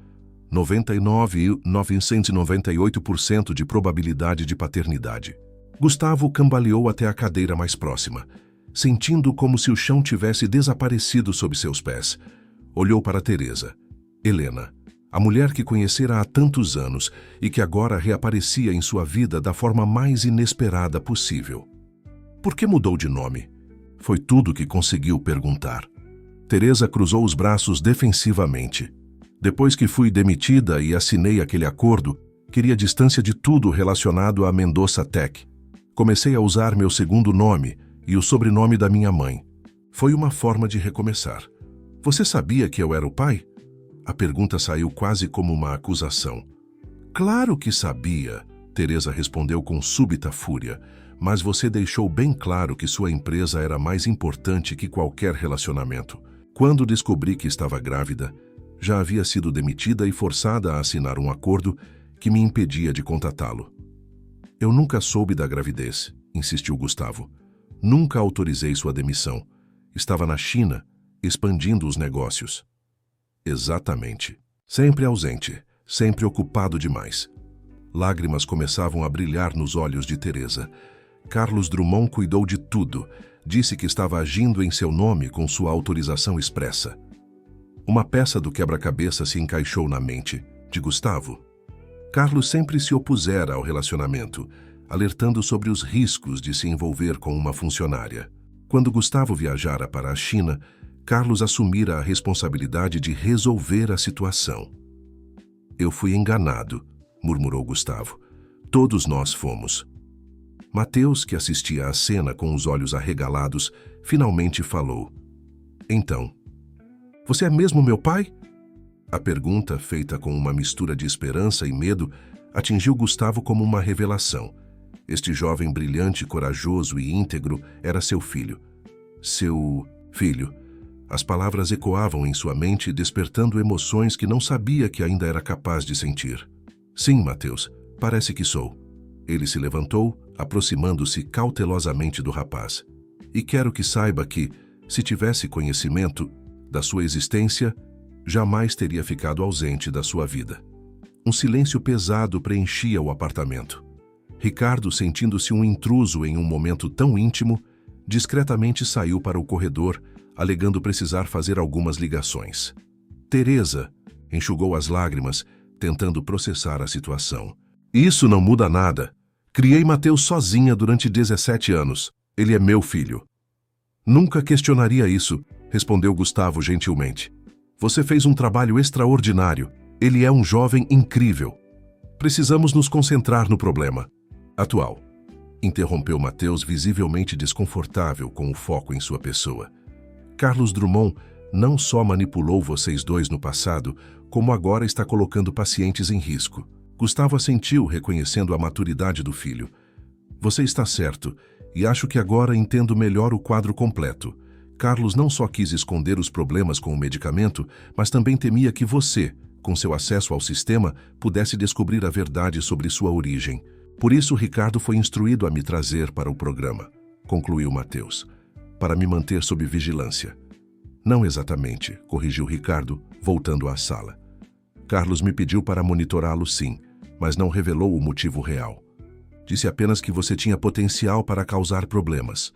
99,998% de probabilidade de paternidade. Gustavo cambaleou até a cadeira mais próxima, sentindo como se o chão tivesse desaparecido sob seus pés. Olhou para Teresa. Helena, a mulher que conhecera há tantos anos e que agora reaparecia em sua vida da forma mais inesperada possível. Por que mudou de nome? Foi tudo que conseguiu perguntar. Teresa cruzou os braços defensivamente. Depois que fui demitida e assinei aquele acordo, queria distância de tudo relacionado a Mendonça Tech. Comecei a usar meu segundo nome e o sobrenome da minha mãe. Foi uma forma de recomeçar. Você sabia que eu era o pai? A pergunta saiu quase como uma acusação. Claro que sabia, Teresa respondeu com súbita fúria, mas você deixou bem claro que sua empresa era mais importante que qualquer relacionamento. Quando descobri que estava grávida, já havia sido demitida e forçada a assinar um acordo que me impedia de contatá-lo. Eu nunca soube da gravidez, insistiu Gustavo. Nunca autorizei sua demissão. Estava na China, expandindo os negócios. Exatamente. Sempre ausente, sempre ocupado demais. Lágrimas começavam a brilhar nos olhos de Teresa. Carlos Drummond cuidou de tudo, disse que estava agindo em seu nome com sua autorização expressa. Uma peça do quebra-cabeça se encaixou na mente de Gustavo. Carlos sempre se opusera ao relacionamento, alertando sobre os riscos de se envolver com uma funcionária. Quando Gustavo viajara para a China, Carlos assumira a responsabilidade de resolver a situação. Eu fui enganado, murmurou Gustavo. Todos nós fomos. Mateus, que assistia à cena com os olhos arregalados, finalmente falou. Então, você é mesmo meu pai? A pergunta, feita com uma mistura de esperança e medo, atingiu Gustavo como uma revelação. Este jovem brilhante, corajoso e íntegro era seu filho. Seu filho. As palavras ecoavam em sua mente, despertando emoções que não sabia que ainda era capaz de sentir. Sim, Mateus, parece que sou. Ele se levantou, aproximando-se cautelosamente do rapaz. E quero que saiba que, se tivesse conhecimento da sua existência, jamais teria ficado ausente da sua vida. Um silêncio pesado preenchia o apartamento. Ricardo, sentindo-se um intruso em um momento tão íntimo, discretamente saiu para o corredor, alegando precisar fazer algumas ligações. Teresa enxugou as lágrimas, tentando processar a situação. Isso não muda nada. Criei Mateus sozinha durante 17 anos. Ele é meu filho. Nunca questionaria isso, respondeu Gustavo gentilmente. Você fez um trabalho extraordinário. Ele é um jovem incrível. Precisamos nos concentrar no problema atual. Interrompeu Mateus, visivelmente desconfortável com o foco em sua pessoa. Carlos Drummond não só manipulou vocês dois no passado, como agora está colocando pacientes em risco. Gustavo assentiu, reconhecendo a maturidade do filho. Você está certo, e acho que agora entendo melhor o quadro completo. Carlos não só quis esconder os problemas com o medicamento, mas também temia que você, com seu acesso ao sistema, pudesse descobrir a verdade sobre sua origem. Por isso, Ricardo foi instruído a me trazer para o programa, concluiu Mateus, para me manter sob vigilância. Não exatamente, corrigiu Ricardo, voltando à sala. Carlos me pediu para monitorá-lo, sim, mas não revelou o motivo real. Disse apenas que você tinha potencial para causar problemas.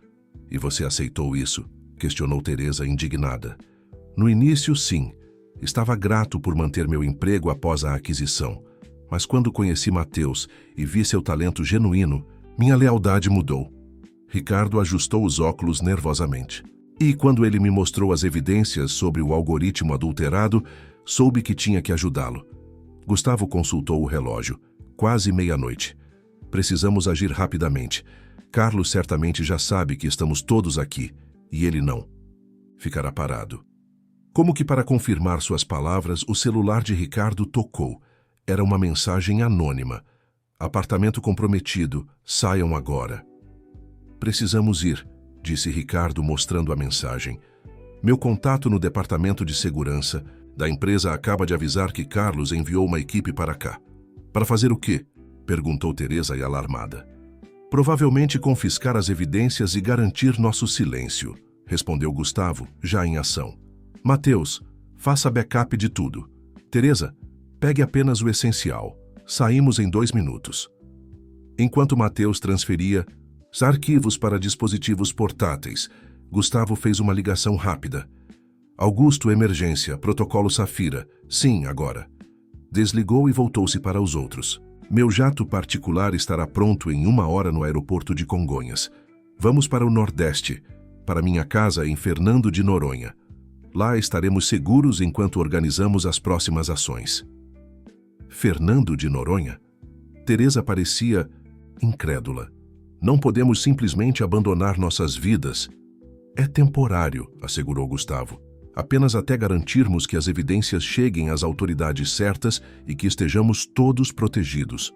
E você aceitou isso? Questionou Teresa, indignada. No início, sim. Estava grato por manter meu emprego após a aquisição. Mas quando conheci Mateus e vi seu talento genuíno, minha lealdade mudou. Ricardo ajustou os óculos nervosamente. E quando ele me mostrou as evidências sobre o algoritmo adulterado, soube que tinha que ajudá-lo. Gustavo consultou o relógio. Quase meia-noite. Precisamos agir rapidamente. Carlos certamente já sabe que estamos todos aqui, e ele não. Ficará parado. Como que para confirmar suas palavras, o celular de Ricardo tocou. Era uma mensagem anônima. Apartamento comprometido. Saiam agora. Precisamos ir, disse Ricardo, mostrando a mensagem. Meu contato no departamento de segurança da empresa acaba de avisar que Carlos enviou uma equipe para cá. Para fazer o quê? Perguntou Teresa, alarmada. Provavelmente confiscar as evidências e garantir nosso silêncio, respondeu Gustavo, já em ação. Mateus, faça backup de tudo. Teresa, pegue apenas o essencial. Saímos em 2 minutos. Enquanto Mateus transferia os arquivos para dispositivos portáteis, Gustavo fez uma ligação rápida. Augusto, emergência, protocolo Safira. Sim, agora. Desligou e voltou-se para os outros. Meu jato particular estará pronto em 1 hora no aeroporto de Congonhas. Vamos para o Nordeste, para minha casa em Fernando de Noronha. Lá estaremos seguros enquanto organizamos as próximas ações. Fernando de Noronha? Teresa parecia incrédula. Não podemos simplesmente abandonar nossas vidas. É temporário, assegurou Gustavo. Apenas até garantirmos que as evidências cheguem às autoridades certas e que estejamos todos protegidos.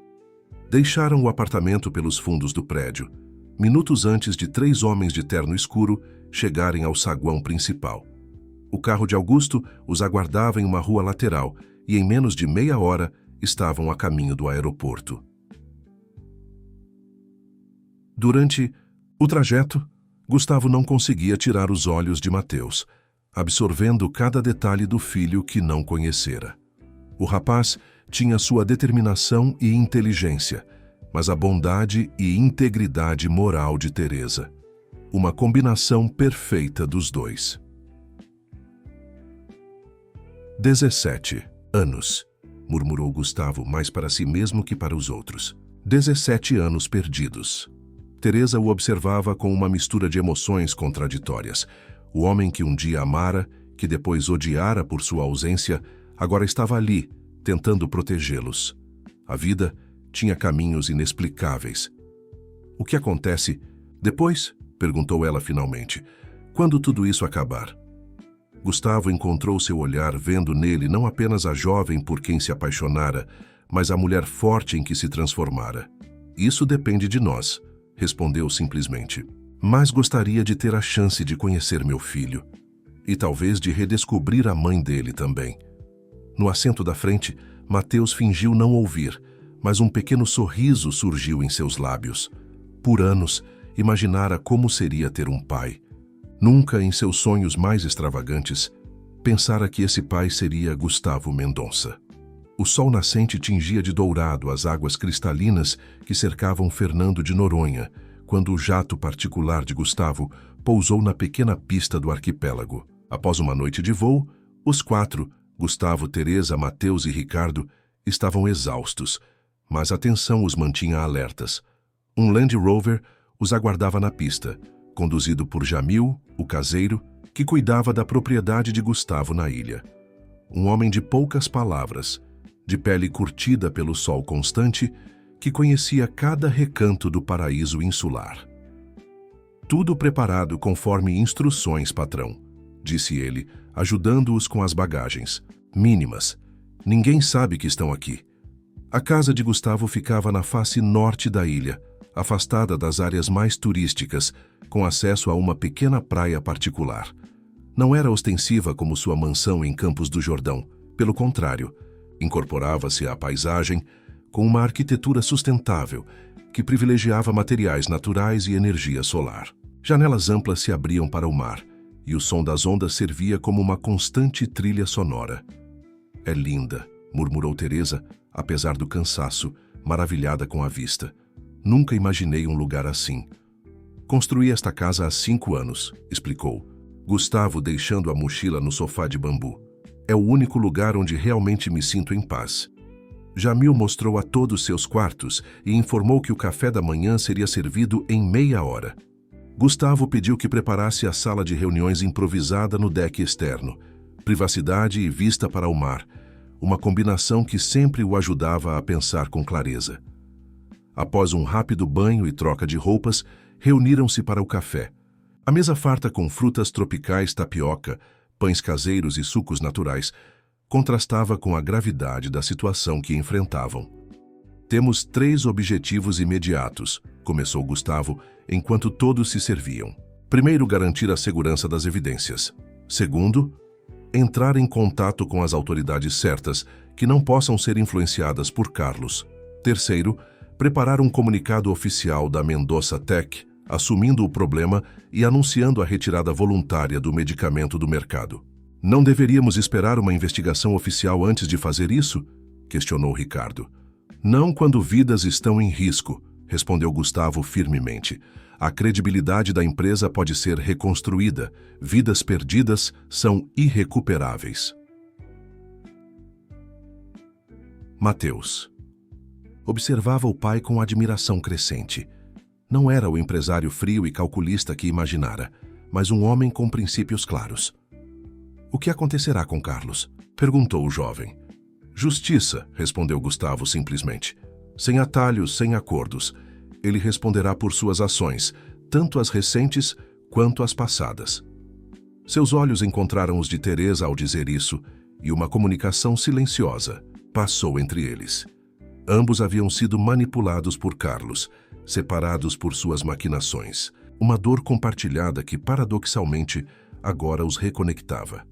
Deixaram o apartamento pelos fundos do prédio, minutos antes de 3 homens de terno escuro chegarem ao saguão principal. O carro de Augusto os aguardava em uma rua lateral e em menos de meia hora estavam a caminho do aeroporto. Durante o trajeto, Gustavo não conseguia tirar os olhos de Mateus, absorvendo cada detalhe do filho que não conhecera. O rapaz tinha sua determinação e inteligência, mas a bondade e integridade moral de Teresa. Uma combinação perfeita dos dois. 17 anos, murmurou Gustavo mais para si mesmo que para os outros. 17 anos perdidos. Teresa o observava com uma mistura de emoções contraditórias. O homem que um dia amara, que depois odiara por sua ausência, agora estava ali, tentando protegê-los. A vida tinha caminhos inexplicáveis. O que acontece depois? Perguntou ela finalmente. Quando tudo isso acabar? Gustavo encontrou seu olhar vendo nele não apenas a jovem por quem se apaixonara, mas a mulher forte em que se transformara. Isso depende de nós, respondeu simplesmente. Mas gostaria de ter a chance de conhecer meu filho. E talvez de redescobrir a mãe dele também. No assento da frente, Mateus fingiu não ouvir, mas um pequeno sorriso surgiu em seus lábios. Por anos, imaginara como seria ter um pai. Nunca, em seus sonhos mais extravagantes, pensara que esse pai seria Gustavo Mendonça. O sol nascente tingia de dourado as águas cristalinas que cercavam Fernando de Noronha, quando o jato particular de Gustavo pousou na pequena pista do arquipélago. Após uma noite de voo, os quatro, Gustavo, Teresa, Mateus e Ricardo, estavam exaustos, mas a tensão os mantinha alertas. Um Land Rover os aguardava na pista, conduzido por Jamil, o caseiro, que cuidava da propriedade de Gustavo na ilha. Um homem de poucas palavras, de pele curtida pelo sol constante, que conhecia cada recanto do paraíso insular. Tudo preparado conforme instruções, patrão, disse ele, ajudando-os com as bagagens. Mínimas. Ninguém sabe que estão aqui. A casa de Gustavo ficava na face norte da ilha, afastada das áreas mais turísticas, com acesso a uma pequena praia particular. Não era ostensiva como sua mansão em Campos do Jordão. Pelo contrário, incorporava-se à paisagem com uma arquitetura sustentável que privilegiava materiais naturais e energia solar. Janelas amplas se abriam para o mar, e o som das ondas servia como uma constante trilha sonora. É linda, murmurou Teresa, apesar do cansaço, maravilhada com a vista. Nunca imaginei um lugar assim. Construí esta casa há 5 anos, explicou. Gustavo deixando a mochila no sofá de bambu. É o único lugar onde realmente me sinto em paz. Jamil mostrou a todos seus quartos e informou que o café da manhã seria servido em meia hora. Gustavo pediu que preparasse a sala de reuniões improvisada no deck externo. Privacidade e vista para o mar. Uma combinação que sempre o ajudava a pensar com clareza. Após um rápido banho e troca de roupas, reuniram-se para o café. A mesa farta com frutas tropicais, tapioca, pães caseiros e sucos naturais, contrastava com a gravidade da situação que enfrentavam. Temos 3 objetivos imediatos, começou Gustavo, enquanto todos se serviam. Primeiro, garantir a segurança das evidências. Segundo, entrar em contato com as autoridades certas, que não possam ser influenciadas por Carlos. Terceiro, preparar um comunicado oficial da Mendonça Tech, assumindo o problema e anunciando a retirada voluntária do medicamento do mercado. Não deveríamos esperar uma investigação oficial antes de fazer isso? Questionou Ricardo. Não quando vidas estão em risco, respondeu Gustavo firmemente. A credibilidade da empresa pode ser reconstruída. Vidas perdidas são irrecuperáveis. Mateus observava o pai com admiração crescente. Não era o empresário frio e calculista que imaginara, mas um homem com princípios claros. O que acontecerá com Carlos? Perguntou o jovem. Justiça, respondeu Gustavo simplesmente. Sem atalhos, sem acordos. Ele responderá por suas ações, tanto as recentes quanto as passadas. Seus olhos encontraram os de Teresa ao dizer isso, e uma comunicação silenciosa passou entre eles. Ambos haviam sido manipulados por Carlos, separados por suas maquinações. Uma dor compartilhada que, paradoxalmente, agora os reconectava.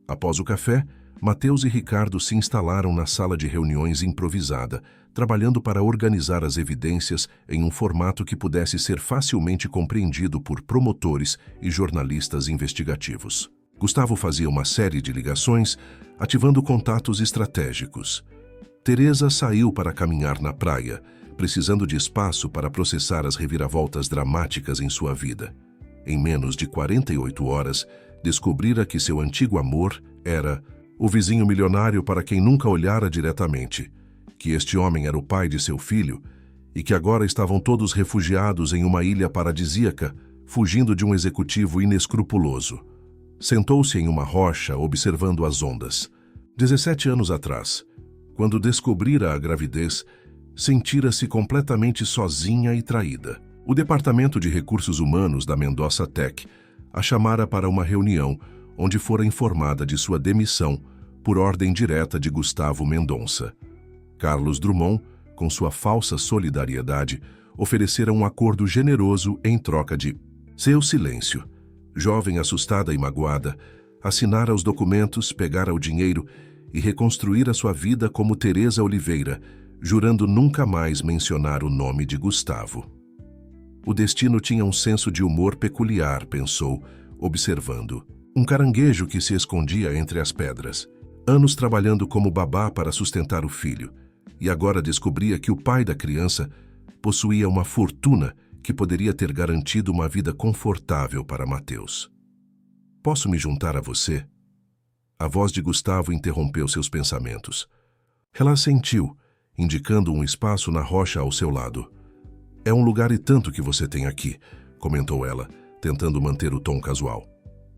Após o café, Mateus e Ricardo se instalaram na sala de reuniões improvisada, trabalhando para organizar as evidências em um formato que pudesse ser facilmente compreendido por promotores e jornalistas investigativos. Gustavo fazia uma série de ligações, ativando contatos estratégicos. Teresa saiu para caminhar na praia, precisando de espaço para processar as reviravoltas dramáticas em sua vida. em menos de 48 horas, descobrira que seu antigo amor era o vizinho milionário para quem nunca olhara diretamente, que este homem era o pai de seu filho e que agora estavam todos refugiados em uma ilha paradisíaca, fugindo de um executivo inescrupuloso. Sentou-se em uma rocha observando as ondas. 17 anos atrás, quando descobrira a gravidez, sentira-se completamente sozinha e traída. O Departamento de Recursos Humanos da Mendoza Tech a chamara para uma reunião onde fora informada de sua demissão por ordem direta de Gustavo Mendonça. Carlos Drummond, com sua falsa solidariedade, oferecera um acordo generoso em troca de seu silêncio. Jovem assustada e magoada, assinara os documentos, pegara o dinheiro e reconstruíra sua vida como Teresa Oliveira, jurando nunca mais mencionar o nome de Gustavo. O destino tinha um senso de humor peculiar, pensou, observando. Um caranguejo que se escondia entre as pedras. Anos trabalhando como babá para sustentar o filho. E agora descobria que o pai da criança possuía uma fortuna que poderia ter garantido uma vida confortável para Mateus. Posso me juntar a você? A voz de Gustavo interrompeu seus pensamentos. Ela assentiu, indicando um espaço na rocha ao seu lado. É um lugar e tanto que você tem aqui, comentou ela, tentando manter o tom casual.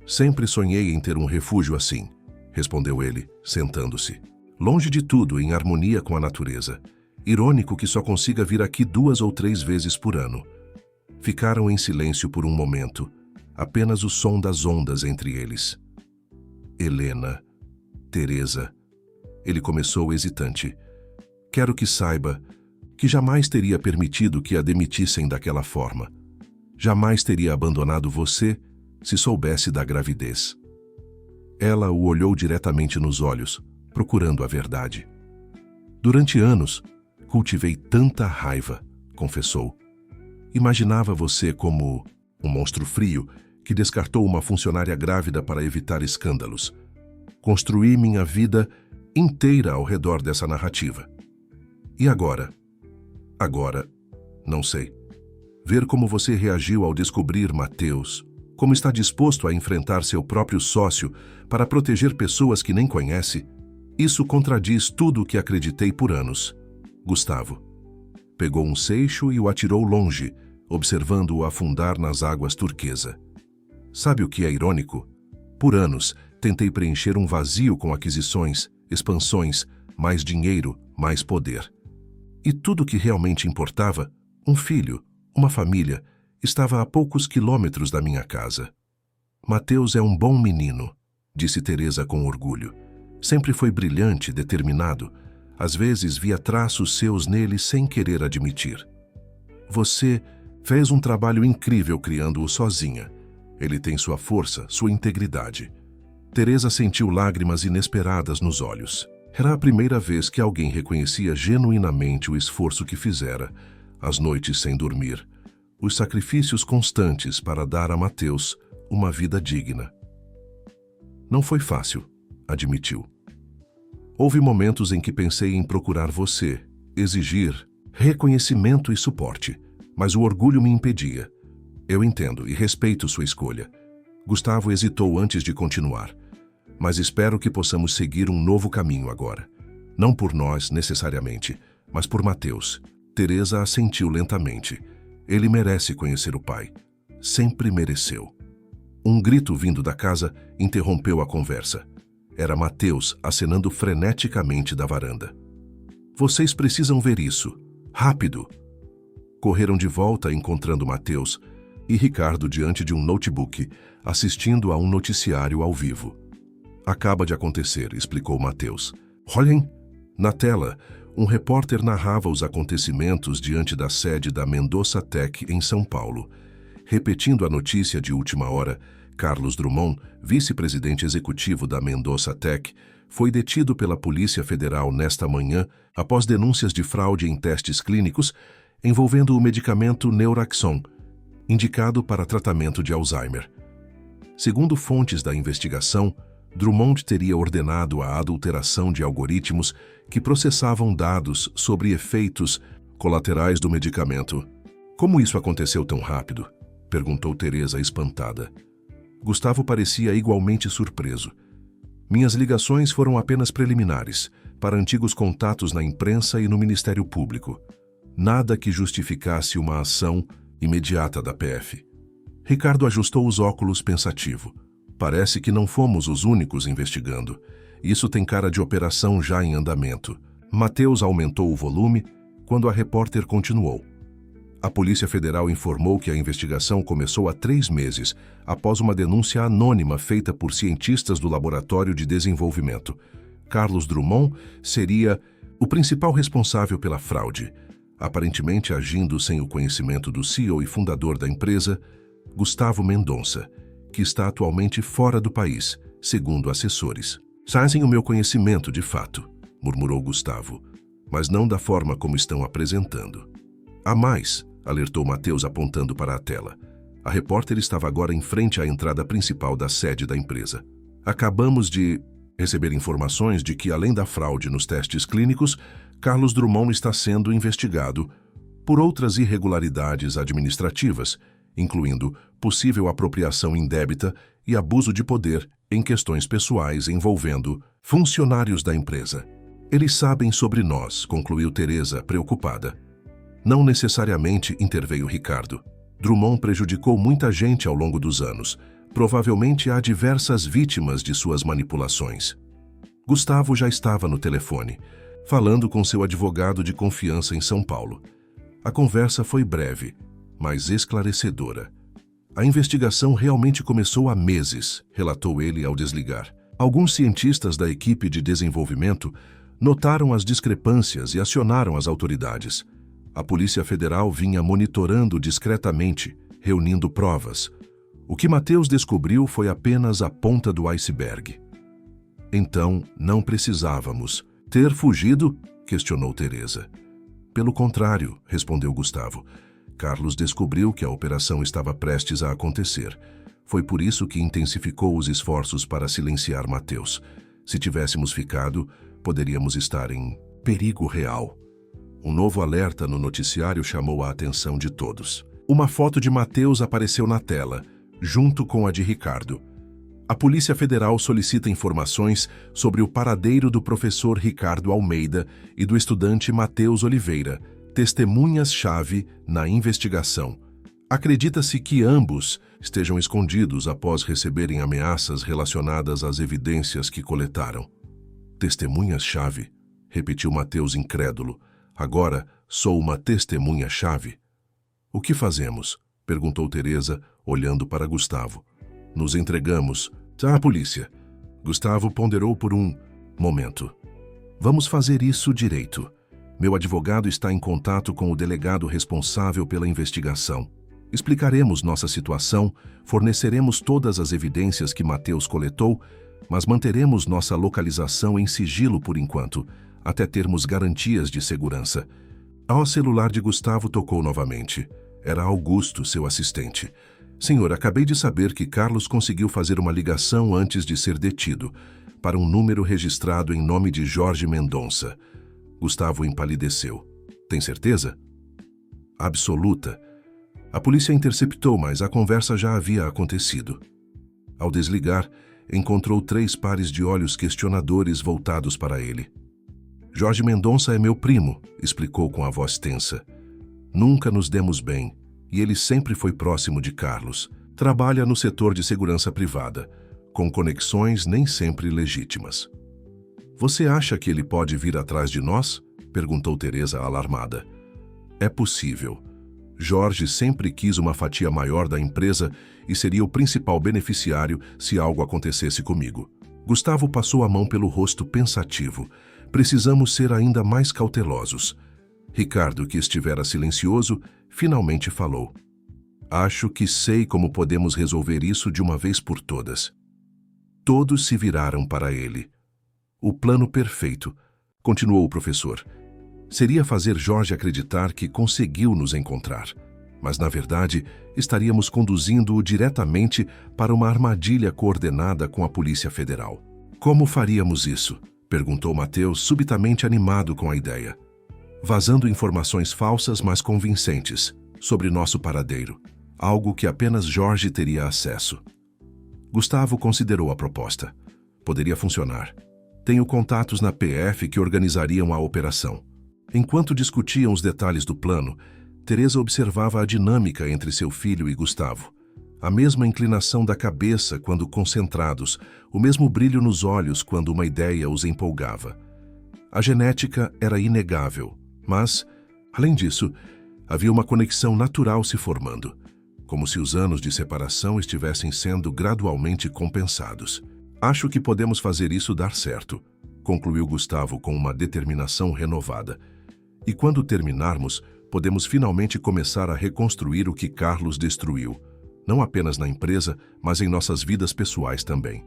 Sempre sonhei em ter um refúgio assim, respondeu ele, sentando-se. Longe de tudo, em harmonia com a natureza. Irônico que só consiga vir aqui 2 ou 3 vezes por ano. Ficaram em silêncio por um momento, apenas o som das ondas entre eles. Helena, Teresa, ele começou hesitante. Quero que saiba que jamais teria permitido que a demitissem daquela forma. Jamais teria abandonado você se soubesse da gravidez. Ela o olhou diretamente nos olhos, procurando a verdade. Durante anos, cultivei tanta raiva, confessou. Imaginava você como um monstro frio que descartou uma funcionária grávida para evitar escândalos. Construí minha vida inteira ao redor dessa narrativa. E agora? Agora, não sei. Ver como você reagiu ao descobrir Mateus, como está disposto a enfrentar seu próprio sócio para proteger pessoas que nem conhece, isso contradiz tudo o que acreditei por anos. Gustavo. Pegou um seixo e o atirou longe, observando-o afundar nas águas turquesa. Sabe o que é irônico? Por anos, tentei preencher um vazio com aquisições, expansões, mais dinheiro, mais poder. E tudo o que realmente importava, um filho, uma família, estava a poucos quilômetros da minha casa. Mateus é um bom menino, disse Teresa com orgulho. Sempre foi brilhante, determinado. Às vezes via traços seus nele sem querer admitir. Você fez um trabalho incrível criando-o sozinha. Ele tem sua força, sua integridade. Teresa sentiu lágrimas inesperadas nos olhos. Era a primeira vez que alguém reconhecia genuinamente o esforço que fizera, as noites sem dormir, os sacrifícios constantes para dar a Mateus uma vida digna. Não foi fácil, admitiu. Houve momentos em que pensei em procurar você, exigir reconhecimento e suporte, mas o orgulho me impedia. Eu entendo e respeito sua escolha. Gustavo hesitou antes de continuar, mas espero que possamos seguir um novo caminho agora. Não por nós, necessariamente, mas por Mateus. Teresa assentiu lentamente. Ele merece conhecer o pai. Sempre mereceu. Um grito vindo da casa interrompeu a conversa. Era Mateus acenando freneticamente da varanda. Vocês precisam ver isso. Rápido! Correram de volta encontrando Mateus e Ricardo diante de um notebook, assistindo a um noticiário ao vivo. Acaba de acontecer, explicou Mateus. Olhem! Na tela, um repórter narrava os acontecimentos diante da sede da Mendoza Tech em São Paulo. Repetindo a notícia de última hora, Carlos Drummond, vice-presidente executivo da Mendoza Tech, foi detido pela Polícia Federal nesta manhã após denúncias de fraude em testes clínicos envolvendo o medicamento Neuraxon, indicado para tratamento de Alzheimer. Segundo fontes da investigação, Drummond teria ordenado a adulteração de algoritmos que processavam dados sobre efeitos colaterais do medicamento. Como isso aconteceu tão rápido? Perguntou Teresa, espantada. Gustavo parecia igualmente surpreso. Minhas ligações foram apenas preliminares, para antigos contatos na imprensa e no Ministério Público. Nada que justificasse uma ação imediata da PF. Ricardo ajustou os óculos pensativo. Parece que não fomos os únicos investigando. Isso tem cara de operação já em andamento. Matheus aumentou o volume quando a repórter continuou. A Polícia Federal informou que a investigação começou há 3 meses, após uma denúncia anônima feita por cientistas do Laboratório de Desenvolvimento. Carlos Drummond seria o principal responsável pela fraude, aparentemente agindo sem o conhecimento do CEO e fundador da empresa, Gustavo Mendonça, que está atualmente fora do país, segundo assessores. Sem o meu conhecimento, de fato, murmurou Gustavo, mas não da forma como estão apresentando. Há mais, alertou Matheus apontando para a tela. A repórter estava agora em frente à entrada principal da sede da empresa. Acabamos de receber informações de que, além da fraude nos testes clínicos, Carlos Drummond está sendo investigado por outras irregularidades administrativas, incluindo possível apropriação indébita e abuso de poder em questões pessoais envolvendo funcionários da empresa. Eles sabem sobre nós, concluiu Teresa, preocupada. Não necessariamente, interveio Ricardo. Drummond prejudicou muita gente ao longo dos anos. Provavelmente há diversas vítimas de suas manipulações. Gustavo já estava no telefone, falando com seu advogado de confiança em São Paulo. A conversa foi breve, mas esclarecedora. A investigação realmente começou há meses, relatou ele ao desligar. Alguns cientistas da equipe de desenvolvimento notaram as discrepâncias e acionaram as autoridades. A Polícia Federal vinha monitorando discretamente, reunindo provas. O que Matheus descobriu foi apenas a ponta do iceberg. Então, não precisávamos ter fugido? Questionou Teresa. Pelo contrário, respondeu Gustavo. Carlos descobriu que a operação estava prestes a acontecer. Foi por isso que intensificou os esforços para silenciar Matheus. Se tivéssemos ficado, poderíamos estar em perigo real. Um novo alerta no noticiário chamou a atenção de todos. Uma foto de Matheus apareceu na tela, junto com a de Ricardo. A Polícia Federal solicita informações sobre o paradeiro do professor Ricardo Almeida e do estudante Matheus Oliveira, testemunhas-chave na investigação. Acredita-se que ambos estejam escondidos após receberem ameaças relacionadas às evidências que coletaram. Testemunhas-chave? Repetiu Matheus incrédulo. Agora sou uma testemunha-chave? O que fazemos? Perguntou Teresa, olhando para Gustavo. Nos entregamos à polícia. Gustavo ponderou por um momento. Vamos fazer isso direito. Meu advogado está em contato com o delegado responsável pela investigação. Explicaremos nossa situação, forneceremos todas as evidências que Matheus coletou, mas manteremos nossa localização em sigilo por enquanto, até termos garantias de segurança. Ao celular de Gustavo tocou novamente. Era Augusto, seu assistente. Senhor, acabei de saber que Carlos conseguiu fazer uma ligação antes de ser detido, para um número registrado em nome de Jorge Mendonça. Gustavo empalideceu. Tem certeza? Absoluta. A polícia interceptou, mas a conversa já havia acontecido. Ao desligar, encontrou 3 pares de olhos questionadores voltados para ele. Jorge Mendonça é meu primo, explicou com a voz tensa. Nunca nos demos bem, e ele sempre foi próximo de Carlos. Trabalha no setor de segurança privada, com conexões nem sempre legítimas. Você acha que ele pode vir atrás de nós? Perguntou Teresa alarmada. É possível. Jorge sempre quis uma fatia maior da empresa e seria o principal beneficiário se algo acontecesse comigo. Gustavo passou a mão pelo rosto pensativo. Precisamos ser ainda mais cautelosos. Ricardo, que estivera silencioso, finalmente falou. Acho que sei como podemos resolver isso de uma vez por todas. Todos se viraram para ele. O plano perfeito, continuou o professor, seria fazer Jorge acreditar que conseguiu nos encontrar. Mas, na verdade, estaríamos conduzindo-o diretamente para uma armadilha coordenada com a Polícia Federal. Como faríamos isso? Perguntou Matheus, subitamente animado com a ideia. Vazando informações falsas, mas convincentes, sobre nosso paradeiro. algo que apenas Jorge teria acesso. Gustavo considerou a proposta. Poderia funcionar. Tenho contatos na PF que organizariam a operação. Enquanto discutiam os detalhes do plano, Teresa observava a dinâmica entre seu filho e Gustavo. A mesma inclinação da cabeça quando concentrados, o mesmo brilho nos olhos quando uma ideia os empolgava. A genética era inegável, mas, além disso, havia uma conexão natural se formando, como se os anos de separação estivessem sendo gradualmente compensados. Acho que podemos fazer isso dar certo, concluiu Gustavo com uma determinação renovada. E quando terminarmos, podemos finalmente começar a reconstruir o que Carlos destruiu, não apenas na empresa, mas em nossas vidas pessoais também.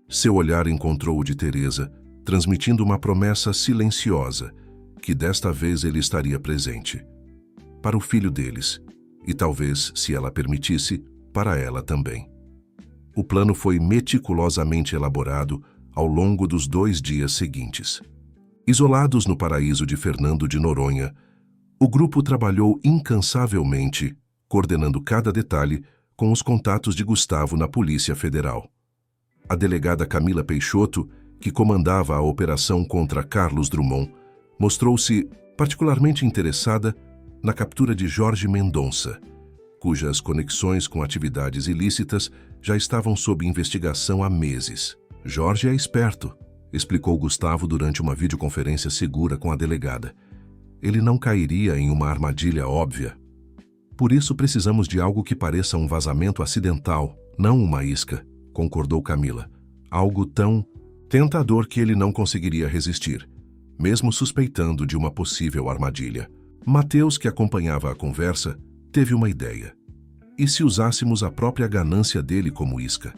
Seu olhar encontrou o de Teresa, transmitindo uma promessa silenciosa, que desta vez ele estaria presente. Para o filho deles, e talvez, se ela permitisse, para ela também. O plano foi meticulosamente elaborado ao longo dos 2 dias seguintes. Isolados no paraíso de Fernando de Noronha, o grupo trabalhou incansavelmente, coordenando cada detalhe com os contatos de Gustavo na Polícia Federal. A delegada Camila Peixoto, que comandava a operação contra Carlos Drummond, mostrou-se particularmente interessada na captura de Jorge Mendonça, cujas conexões com atividades ilícitas já estavam sob investigação há meses. Jorge é esperto, explicou Gustavo durante uma videoconferência segura com a delegada. Ele não cairia em uma armadilha óbvia. Por isso precisamos de algo que pareça um vazamento acidental, não uma isca, concordou Camila. Algo tão tentador que ele não conseguiria resistir, mesmo suspeitando de uma possível armadilha. Mateus, que acompanhava a conversa, teve uma ideia. E se usássemos a própria ganância dele como isca?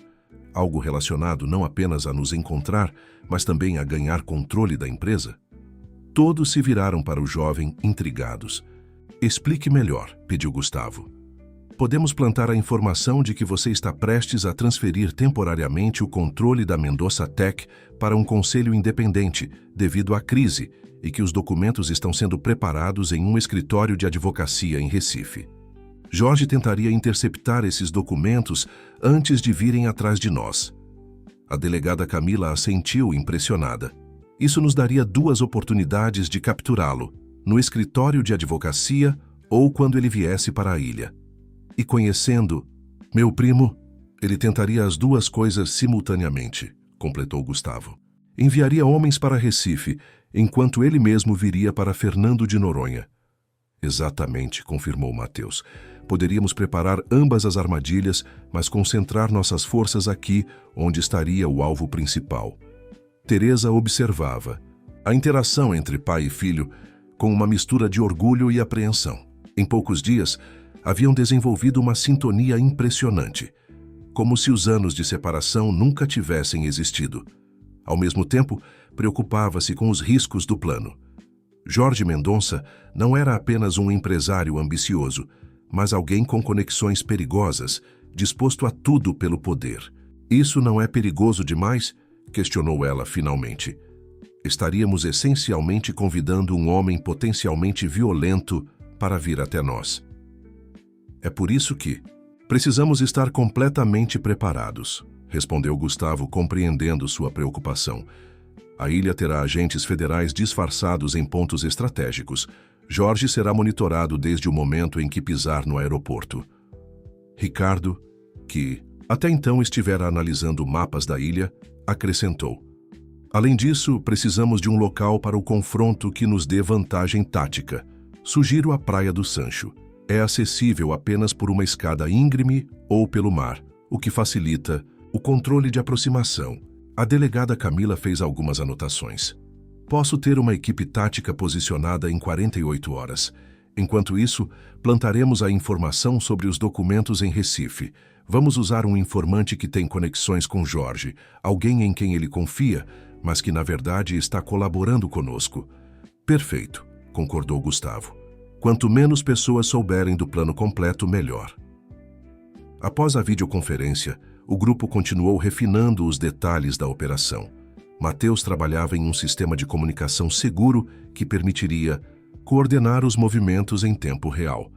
Algo relacionado não apenas a nos encontrar, mas também a ganhar controle da empresa? Todos se viraram para o jovem, intrigados. Explique melhor, pediu Gustavo. Podemos plantar a informação de que você está prestes a transferir temporariamente o controle da Mendoza Tech para um conselho independente, devido à crise, e que os documentos estão sendo preparados em um escritório de advocacia em Recife. Jorge tentaria interceptar esses documentos antes de virem atrás de nós. A delegada Camila assentiu impressionada. Isso nos daria 2 oportunidades de capturá-lo, no escritório de advocacia ou quando ele viesse para a ilha. E conhecendo meu primo, ele tentaria as 2 coisas simultaneamente, completou Gustavo. Enviaria homens para Recife, enquanto ele mesmo viria para Fernando de Noronha. Exatamente, confirmou Mateus. Poderíamos preparar ambas as armadilhas, mas concentrar nossas forças aqui, onde estaria o alvo principal. Teresa observava a interação entre pai e filho com uma mistura de orgulho e apreensão. Em poucos dias, haviam desenvolvido uma sintonia impressionante, como se os anos de separação nunca tivessem existido. Ao mesmo tempo, preocupava-se com os riscos do plano. Jorge Mendonça não era apenas um empresário ambicioso, mas alguém com conexões perigosas, disposto a tudo pelo poder. Isso não é perigoso demais? Questionou ela finalmente. Estaríamos essencialmente convidando um homem potencialmente violento para vir até nós. É por isso que precisamos estar completamente preparados, respondeu Gustavo, compreendendo sua preocupação. A ilha terá agentes federais disfarçados em pontos estratégicos. Jorge será monitorado desde o momento em que pisar no aeroporto. Ricardo, que até então estivera analisando mapas da ilha, acrescentou. Além disso, precisamos de um local para o confronto que nos dê vantagem tática. Sugiro a Praia do Sancho. É acessível apenas por uma escada íngreme ou pelo mar, o que facilita o controle de aproximação. A delegada Camila fez algumas anotações. Posso ter uma equipe tática posicionada em 48 horas. Enquanto isso, plantaremos a informação sobre os documentos em Recife. Vamos usar um informante que tem conexões com Jorge, alguém em quem ele confia, mas que na verdade está colaborando conosco. Perfeito, concordou Gustavo. Quanto menos pessoas souberem do plano completo, melhor. Após a videoconferência, o grupo continuou refinando os detalhes da operação. Mateus trabalhava em um sistema de comunicação seguro que permitiria coordenar os movimentos em tempo real.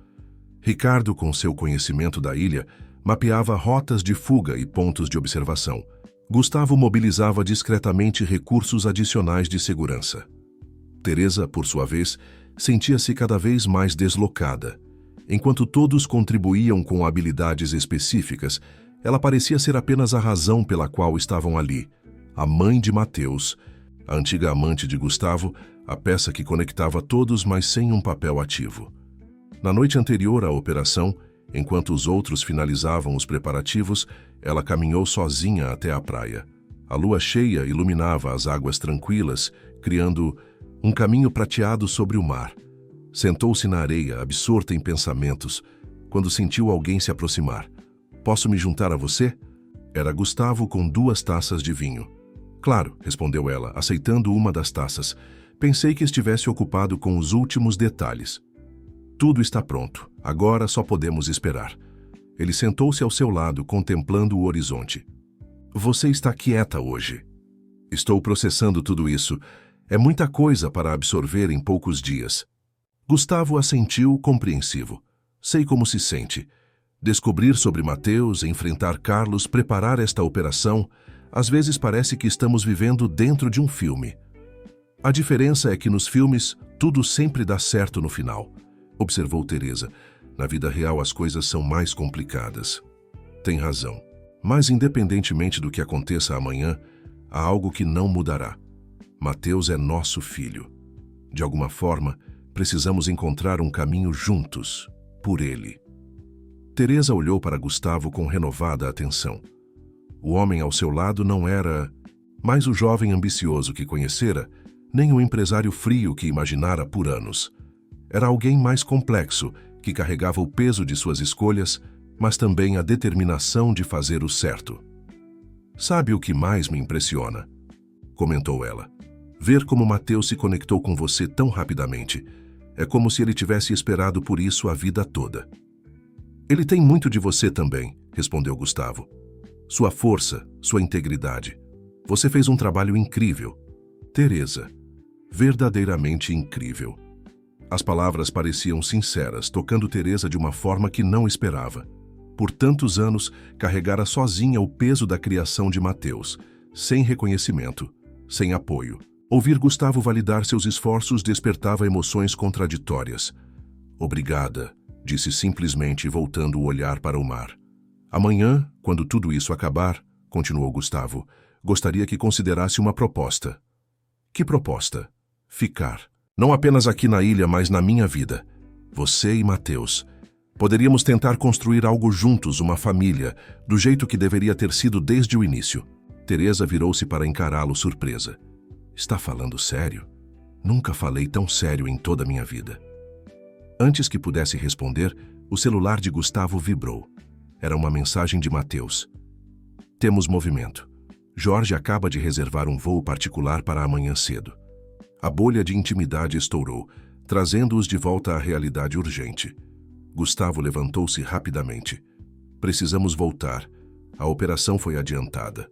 Ricardo, com seu conhecimento da ilha, mapeava rotas de fuga e pontos de observação. Gustavo mobilizava discretamente recursos adicionais de segurança. Teresa, por sua vez, sentia-se cada vez mais deslocada. Enquanto todos contribuíam com habilidades específicas, ela parecia ser apenas a razão pela qual estavam ali. A mãe de Mateus, a antiga amante de Gustavo, a peça que conectava todos, mas sem um papel ativo. Na noite anterior à operação, enquanto os outros finalizavam os preparativos, ela caminhou sozinha até a praia. A lua cheia iluminava as águas tranquilas, criando um caminho prateado sobre o mar. Sentou-se na areia, absorta em pensamentos, quando sentiu alguém se aproximar. "Posso me juntar a você?" Era Gustavo com 2 taças de vinho. "Claro", respondeu ela, aceitando uma das taças. "Pensei que estivesse ocupado com os últimos detalhes." "Tudo está pronto. Agora só podemos esperar." Ele sentou-se ao seu lado, contemplando o horizonte. "Você está quieta hoje." "Estou processando tudo isso. É muita coisa para absorver em poucos dias." Gustavo assentiu, compreensivo. "Sei como se sente. Descobrir sobre Mateus, enfrentar Carlos, preparar esta operação, às vezes parece que estamos vivendo dentro de um filme. A diferença é que nos filmes tudo sempre dá certo no final", observou Teresa. "Na vida real as coisas são mais complicadas." "Tem razão. Mas independentemente do que aconteça amanhã, há algo que não mudará. Mateus é nosso filho. De alguma forma, precisamos encontrar um caminho juntos, por ele." Teresa olhou para Gustavo com renovada atenção. O homem ao seu lado não era mais o jovem ambicioso que conhecera, nem o empresário frio que imaginara por anos. Era alguém mais complexo, que carregava o peso de suas escolhas, mas também a determinação de fazer o certo. "Sabe o que mais me impressiona?" comentou ela. "Ver como Mateus se conectou com você tão rapidamente. É como se ele tivesse esperado por isso a vida toda." "Ele tem muito de você também", respondeu Gustavo. "Sua força, sua integridade. Você fez um trabalho incrível." "Teresa, verdadeiramente incrível." As palavras pareciam sinceras, tocando Teresa de uma forma que não esperava. Por tantos anos, carregara sozinha o peso da criação de Mateus, sem reconhecimento, sem apoio. Ouvir Gustavo validar seus esforços despertava emoções contraditórias. "Obrigada", disse simplesmente, voltando o olhar para o mar. "Amanhã, quando tudo isso acabar", continuou Gustavo, "gostaria que considerasse uma proposta." "Que proposta?" "Ficar. Não apenas aqui na ilha, mas na minha vida. Você e Mateus. Poderíamos tentar construir algo juntos, uma família, do jeito que deveria ter sido desde o início." Teresa virou-se para encará-lo surpresa. "Está falando sério? Nunca falei tão sério em toda a minha vida." Antes que pudesse responder, o celular de Gustavo vibrou. Era uma mensagem de Mateus. "Temos movimento. Jorge acaba de reservar um voo particular para amanhã cedo." A bolha de intimidade estourou, trazendo-os de volta à realidade urgente. Gustavo levantou-se rapidamente. "Precisamos voltar. A operação foi adiantada."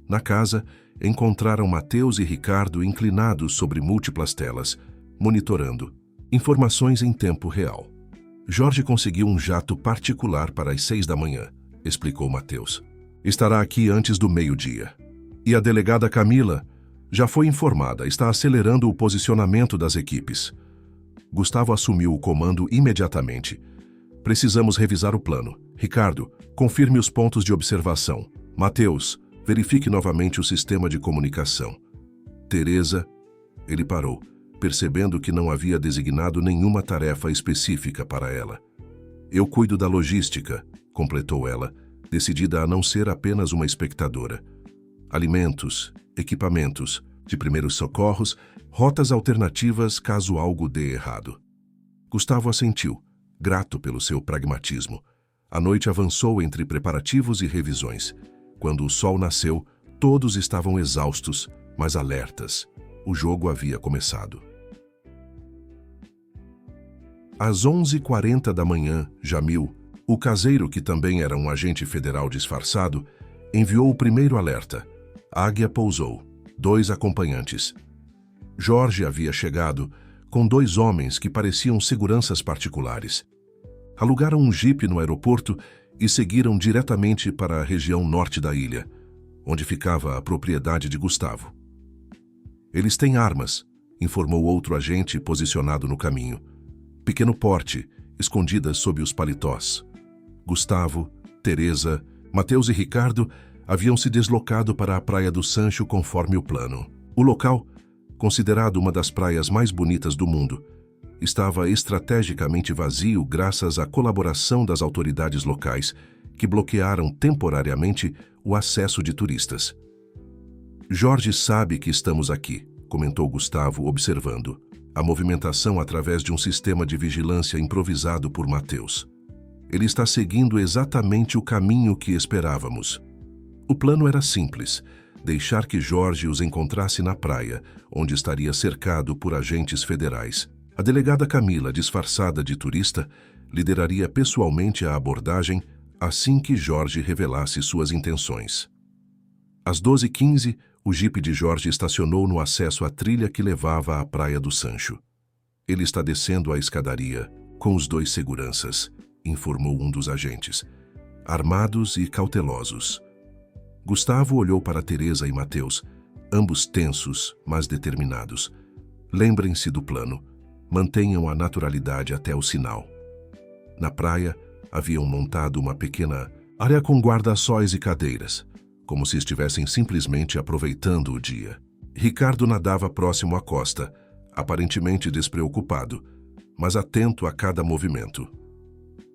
Na casa, encontraram Mateus e Ricardo inclinados sobre múltiplas telas, monitorando informações em tempo real. "Jorge conseguiu um jato particular para as 6 da manhã, explicou Mateus. "Estará aqui antes do meio-dia. E a delegada Camila já foi informada, está acelerando o posicionamento das equipes." Gustavo assumiu o comando imediatamente. "Precisamos revisar o plano. Ricardo, confirme os pontos de observação. Mateus, verifique novamente o sistema de comunicação. Teresa..." Ele parou, percebendo que não havia designado nenhuma tarefa específica para ela. "Eu cuido da logística", completou ela, decidida a não ser apenas uma espectadora. "Alimentos, equipamentos, de primeiros socorros, rotas alternativas caso algo dê errado." Gustavo assentiu, grato pelo seu pragmatismo. A noite avançou entre preparativos e revisões. Quando o sol nasceu, todos estavam exaustos, mas alertas. O jogo havia começado. Às 11h40 da manhã, Jamil, o caseiro que também era um agente federal disfarçado, enviou o primeiro alerta. A águia pousou. 2 acompanhantes. Jorge havia chegado com 2 homens que pareciam seguranças particulares. Alugaram um jipe no aeroporto e seguiram diretamente para a região norte da ilha, onde ficava a propriedade de Gustavo. Eles têm armas, informou outro agente posicionado no caminho. Pequeno porte, escondidas sob os paletós. Gustavo, Teresa, Mateus e Ricardo haviam se deslocado para a Praia do Sancho conforme o plano. O local, considerado uma das praias mais bonitas do mundo, estava estrategicamente vazio graças à colaboração das autoridades locais, que bloquearam temporariamente o acesso de turistas. Jorge sabe que estamos aqui, comentou Gustavo, observando a movimentação através de um sistema de vigilância improvisado por Mateus. Ele está seguindo exatamente o caminho que esperávamos. O plano era simples: deixar que Jorge os encontrasse na praia, onde estaria cercado por agentes federais. A delegada Camila, disfarçada de turista, lideraria pessoalmente a abordagem assim que Jorge revelasse suas intenções. Às 12h15, o jipe de Jorge estacionou no acesso à trilha que levava à Praia do Sancho. Ele está descendo a escadaria com os 2 seguranças, informou um dos agentes, armados e cautelosos. Gustavo olhou para Teresa e Mateus, ambos tensos, mas determinados. Lembrem-se do plano. Mantenham a naturalidade até o sinal. Na praia, haviam montado uma pequena área com guarda-sóis e cadeiras, como se estivessem simplesmente aproveitando o dia. Ricardo nadava próximo à costa, aparentemente despreocupado, mas atento a cada movimento.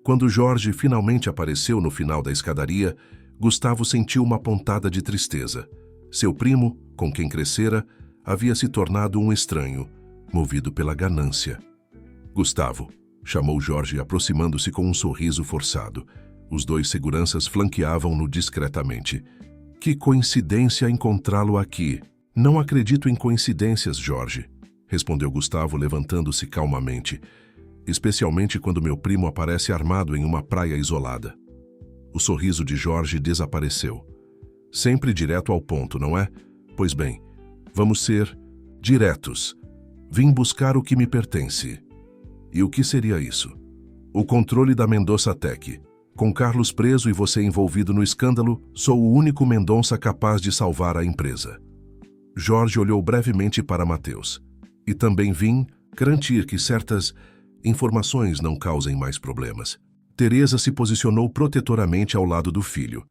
Quando Jorge finalmente apareceu no final da escadaria, Gustavo sentiu uma pontada de tristeza. Seu primo, com quem crescera, havia se tornado um estranho, movido pela ganância. Gustavo, chamou Jorge, aproximando-se com um sorriso forçado. Os 2 seguranças flanqueavam-no discretamente. Que coincidência encontrá-lo aqui. Não acredito em coincidências, Jorge, respondeu Gustavo, levantando-se calmamente, especialmente quando meu primo aparece armado em uma praia isolada. O sorriso de Jorge desapareceu. Sempre direto ao ponto, não é? Pois bem, vamos ser diretos. Vim buscar o que me pertence. E o que seria isso? O controle da Mendonça Tech. Com Carlos preso e você envolvido no escândalo, sou o único Mendonça capaz de salvar a empresa. Jorge olhou brevemente para Mateus. E também vim garantir que certas informações não causem mais problemas. Teresa se posicionou protetoramente ao lado do filho.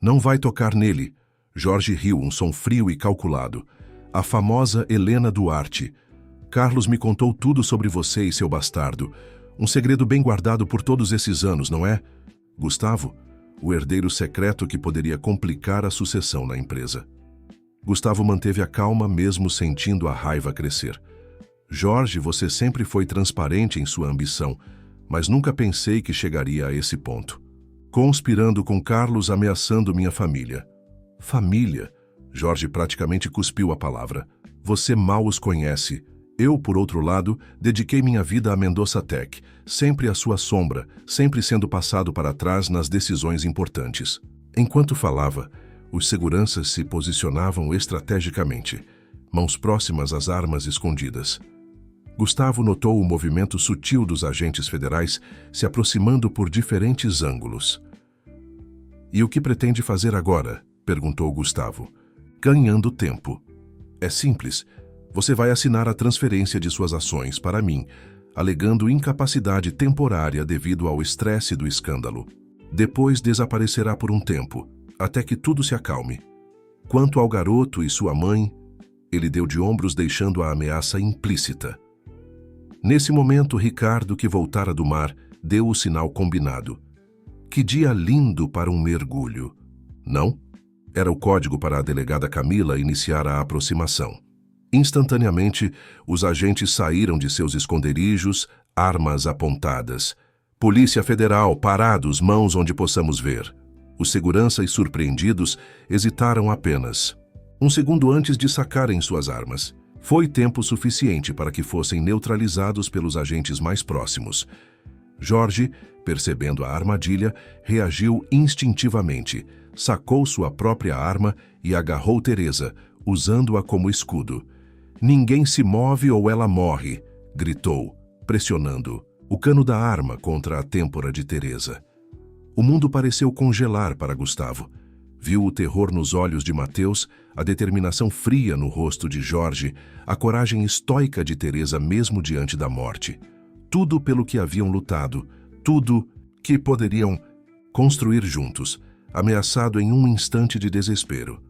Não vai tocar nele. Jorge riu, um som frio e calculado. A famosa Helena Duarte. Carlos me contou tudo sobre você e seu bastardo. Um segredo bem guardado por todos esses anos, não é? Gustavo, o herdeiro secreto que poderia complicar a sucessão na empresa. Gustavo manteve a calma mesmo sentindo a raiva crescer. Jorge, você sempre foi transparente em sua ambição, mas nunca pensei que chegaria a esse ponto. Conspirando com Carlos, ameaçando minha família. Família? Jorge praticamente cuspiu a palavra. Você mal os conhece. Eu, por outro lado, dediquei minha vida à Mendonça Tech, sempre à sua sombra, sempre sendo passado para trás nas decisões importantes. Enquanto falava, os seguranças se posicionavam estrategicamente, mãos próximas às armas escondidas. Gustavo notou o movimento sutil dos agentes federais se aproximando por diferentes ângulos. E o que pretende fazer agora? Perguntou Gustavo. Ganhando tempo. É simples. Você vai assinar a transferência de suas ações para mim, alegando incapacidade temporária devido ao estresse do escândalo. Depois desaparecerá por um tempo, até que tudo se acalme. Quanto ao garoto e sua mãe, ele deu de ombros deixando a ameaça implícita. Nesse momento, Ricardo, que voltara do mar, deu o sinal combinado. Que dia lindo para um mergulho! Não? Era o código para a delegada Camila iniciar a aproximação. Instantaneamente, os agentes saíram de seus esconderijos, armas apontadas. Polícia Federal, parados, mãos onde possamos ver. Os seguranças, surpreendidos, hesitaram apenas um segundo antes de sacarem suas armas. Foi tempo suficiente para que fossem neutralizados pelos agentes mais próximos. Jorge, percebendo a armadilha, reagiu instintivamente, sacou sua própria arma e agarrou Teresa, usando-a como escudo. Ninguém se move ou ela morre, gritou, pressionando. o cano da arma contra a têmpora de Teresa. O mundo pareceu congelar para Gustavo. Viu o terror nos olhos de Mateus, a determinação fria no rosto de Jorge, a coragem estoica de Teresa mesmo diante da morte. Tudo pelo que haviam lutado, tudo que poderiam construir juntos, ameaçado em um instante de desespero.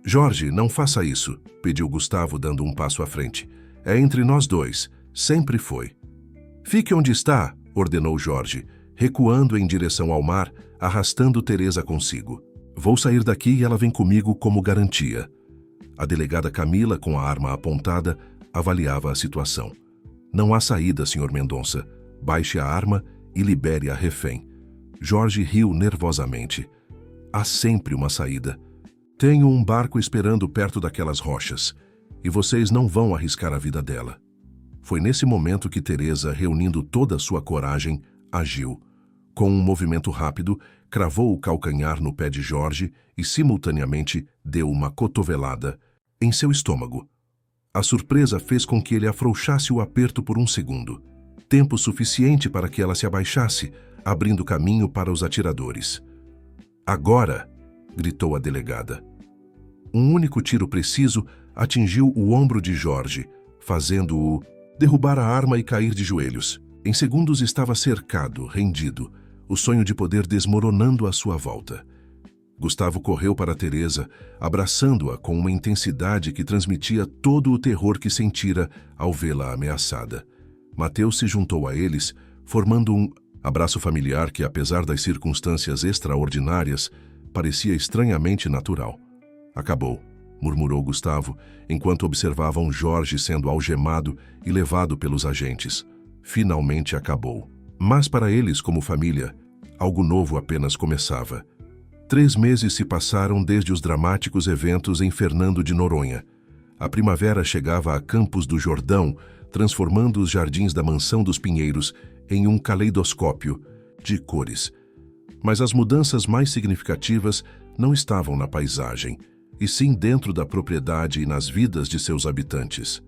Jorge, não faça isso, pediu Gustavo dando um passo à frente. É entre nós dois, sempre foi. Fique onde está, ordenou Jorge, recuando em direção ao mar, arrastando Teresa consigo. Vou sair daqui e ela vem comigo como garantia. A delegada Camila, com a arma apontada, avaliava a situação. Não há saída, Sr. Mendonça. Baixe a arma e libere a refém. Jorge riu nervosamente. Há sempre uma saída. Tenho um barco esperando perto daquelas rochas, e vocês não vão arriscar a vida dela. Foi nesse momento que Teresa, reunindo toda a sua coragem, agiu. Com um movimento rápido, cravou o calcanhar no pé de Jorge e, simultaneamente, deu uma cotovelada em seu estômago. A surpresa fez com que ele afrouxasse o aperto por um segundo. Tempo suficiente para que ela se abaixasse, abrindo caminho para os atiradores. Agora! Gritou a delegada. Um único tiro preciso atingiu o ombro de Jorge, fazendo-o derrubar a arma e cair de joelhos. Em segundos estava cercado, rendido, o sonho de poder desmoronando à sua volta. Gustavo correu para Teresa, abraçando-a com uma intensidade que transmitia todo o terror que sentira ao vê-la ameaçada. Mateus se juntou a eles, formando um abraço familiar que, apesar das circunstâncias extraordinárias, parecia estranhamente natural. Acabou, murmurou Gustavo, enquanto observavam Jorge sendo algemado e levado pelos agentes. Finalmente acabou. Mas para eles, como família, algo novo apenas começava. 3 meses se passaram desde os dramáticos eventos em Fernando de Noronha. A primavera chegava a Campos do Jordão, transformando os jardins da Mansão dos Pinheiros em um caleidoscópio de cores. Mas as mudanças mais significativas não estavam na paisagem, e sim dentro da propriedade e nas vidas de seus habitantes.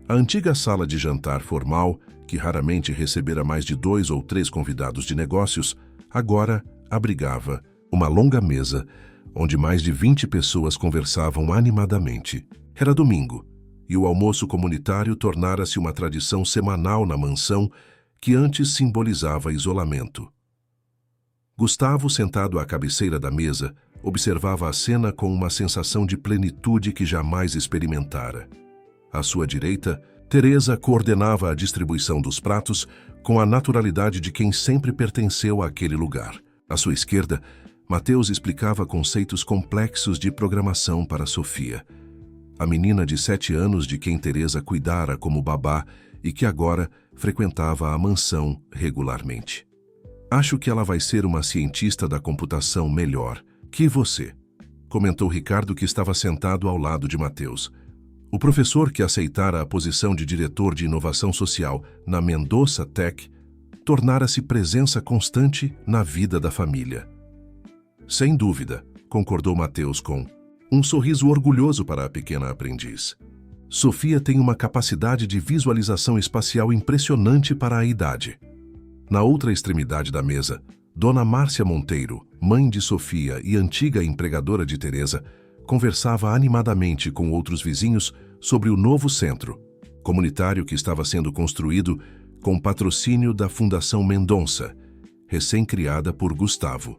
A antiga sala de jantar formal, que raramente recebera mais de 2 ou 3 convidados de negócios, agora abrigava uma longa mesa, onde mais de 20 pessoas conversavam animadamente. Era domingo, e o almoço comunitário tornara-se uma tradição semanal na mansão que antes simbolizava isolamento. Gustavo, sentado à cabeceira da mesa, observava a cena com uma sensação de plenitude que jamais experimentara. À sua direita, Teresa coordenava a distribuição dos pratos com a naturalidade de quem sempre pertenceu àquele lugar. À sua esquerda, Mateus explicava conceitos complexos de programação para Sofia, a menina de 7 anos de quem Teresa cuidara como babá e que agora frequentava a mansão regularmente. Acho que ela vai ser uma cientista da computação melhor que você, comentou Ricardo, que estava sentado ao lado de Mateus. O professor, que aceitara a posição de diretor de inovação social na Mendonça Tech, tornara-se presença constante na vida da família. Sem dúvida, concordou Mateus com um sorriso orgulhoso para a pequena aprendiz. Sofia tem uma capacidade de visualização espacial impressionante para a idade. Na outra extremidade da mesa, Dona Márcia Monteiro, mãe de Sofia e antiga empregadora de Teresa, conversava animadamente com outros vizinhos sobre o novo centro comunitário que estava sendo construído com patrocínio da Fundação Mendonça, recém-criada por Gustavo.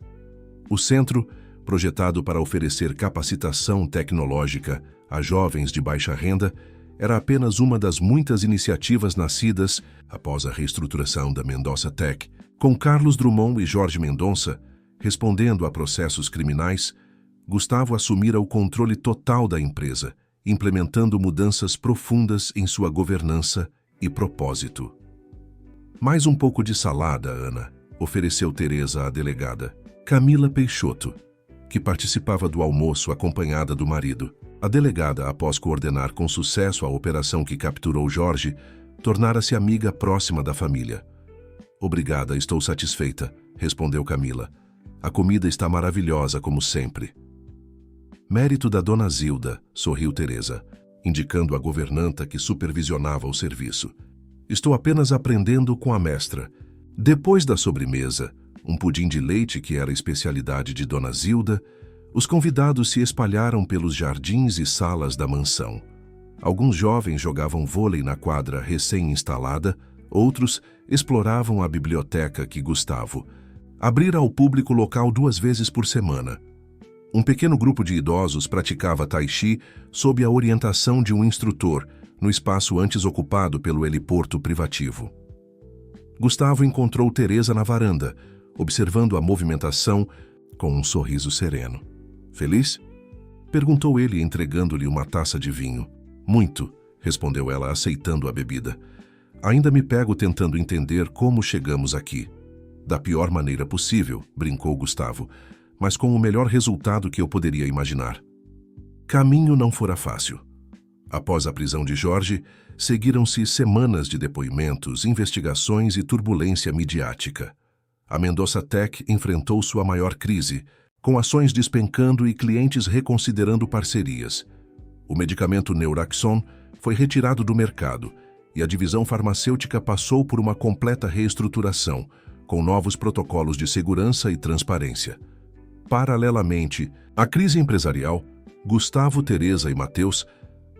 O centro, projetado para oferecer capacitação tecnológica a jovens de baixa renda, era apenas uma das muitas iniciativas nascidas após a reestruturação da Mendonça Tech. Com Carlos Drummond e Jorge Mendonça respondendo a processos criminais, Gustavo assumira o controle total da empresa, implementando mudanças profundas em sua governança e propósito. Mais um pouco de salada, Ana, ofereceu Teresa à delegada. Camila Peixoto, que participava do almoço acompanhada do marido. A delegada, após coordenar com sucesso a operação que capturou Jorge, tornara-se amiga próxima da família. Obrigada, estou satisfeita, respondeu Camila. A comida está maravilhosa, como sempre. Mérito da dona Zilda, sorriu Teresa, indicando a governanta que supervisionava o serviço. Estou apenas aprendendo com a mestra. Depois da sobremesa, um pudim de leite que era a especialidade de Dona Zilda, os convidados se espalharam pelos jardins e salas da mansão. Alguns jovens jogavam vôlei na quadra recém-instalada, outros exploravam a biblioteca que Gustavo abrira ao público local 2 vezes por semana. Um pequeno grupo de idosos praticava tai chi sob a orientação de um instrutor, no espaço antes ocupado pelo heliporto privativo. Gustavo encontrou Teresa na varanda, observando a movimentação com um sorriso sereno. "Feliz?" perguntou ele, entregando-lhe uma taça de vinho. "Muito", respondeu ela, aceitando a bebida. "Ainda me pego tentando entender como chegamos aqui." "Da pior maneira possível", brincou Gustavo, "mas com o melhor resultado que eu poderia imaginar." Caminho não fora fácil. Após a prisão de Jorge, seguiram-se semanas de depoimentos, investigações e turbulência midiática. A Mendoza Tech enfrentou sua maior crise, com ações despencando e clientes reconsiderando parcerias. O medicamento Neuraxon foi retirado do mercado e a divisão farmacêutica passou por uma completa reestruturação, com novos protocolos de segurança e transparência. Paralelamente à crise empresarial, Gustavo, Teresa e Matheus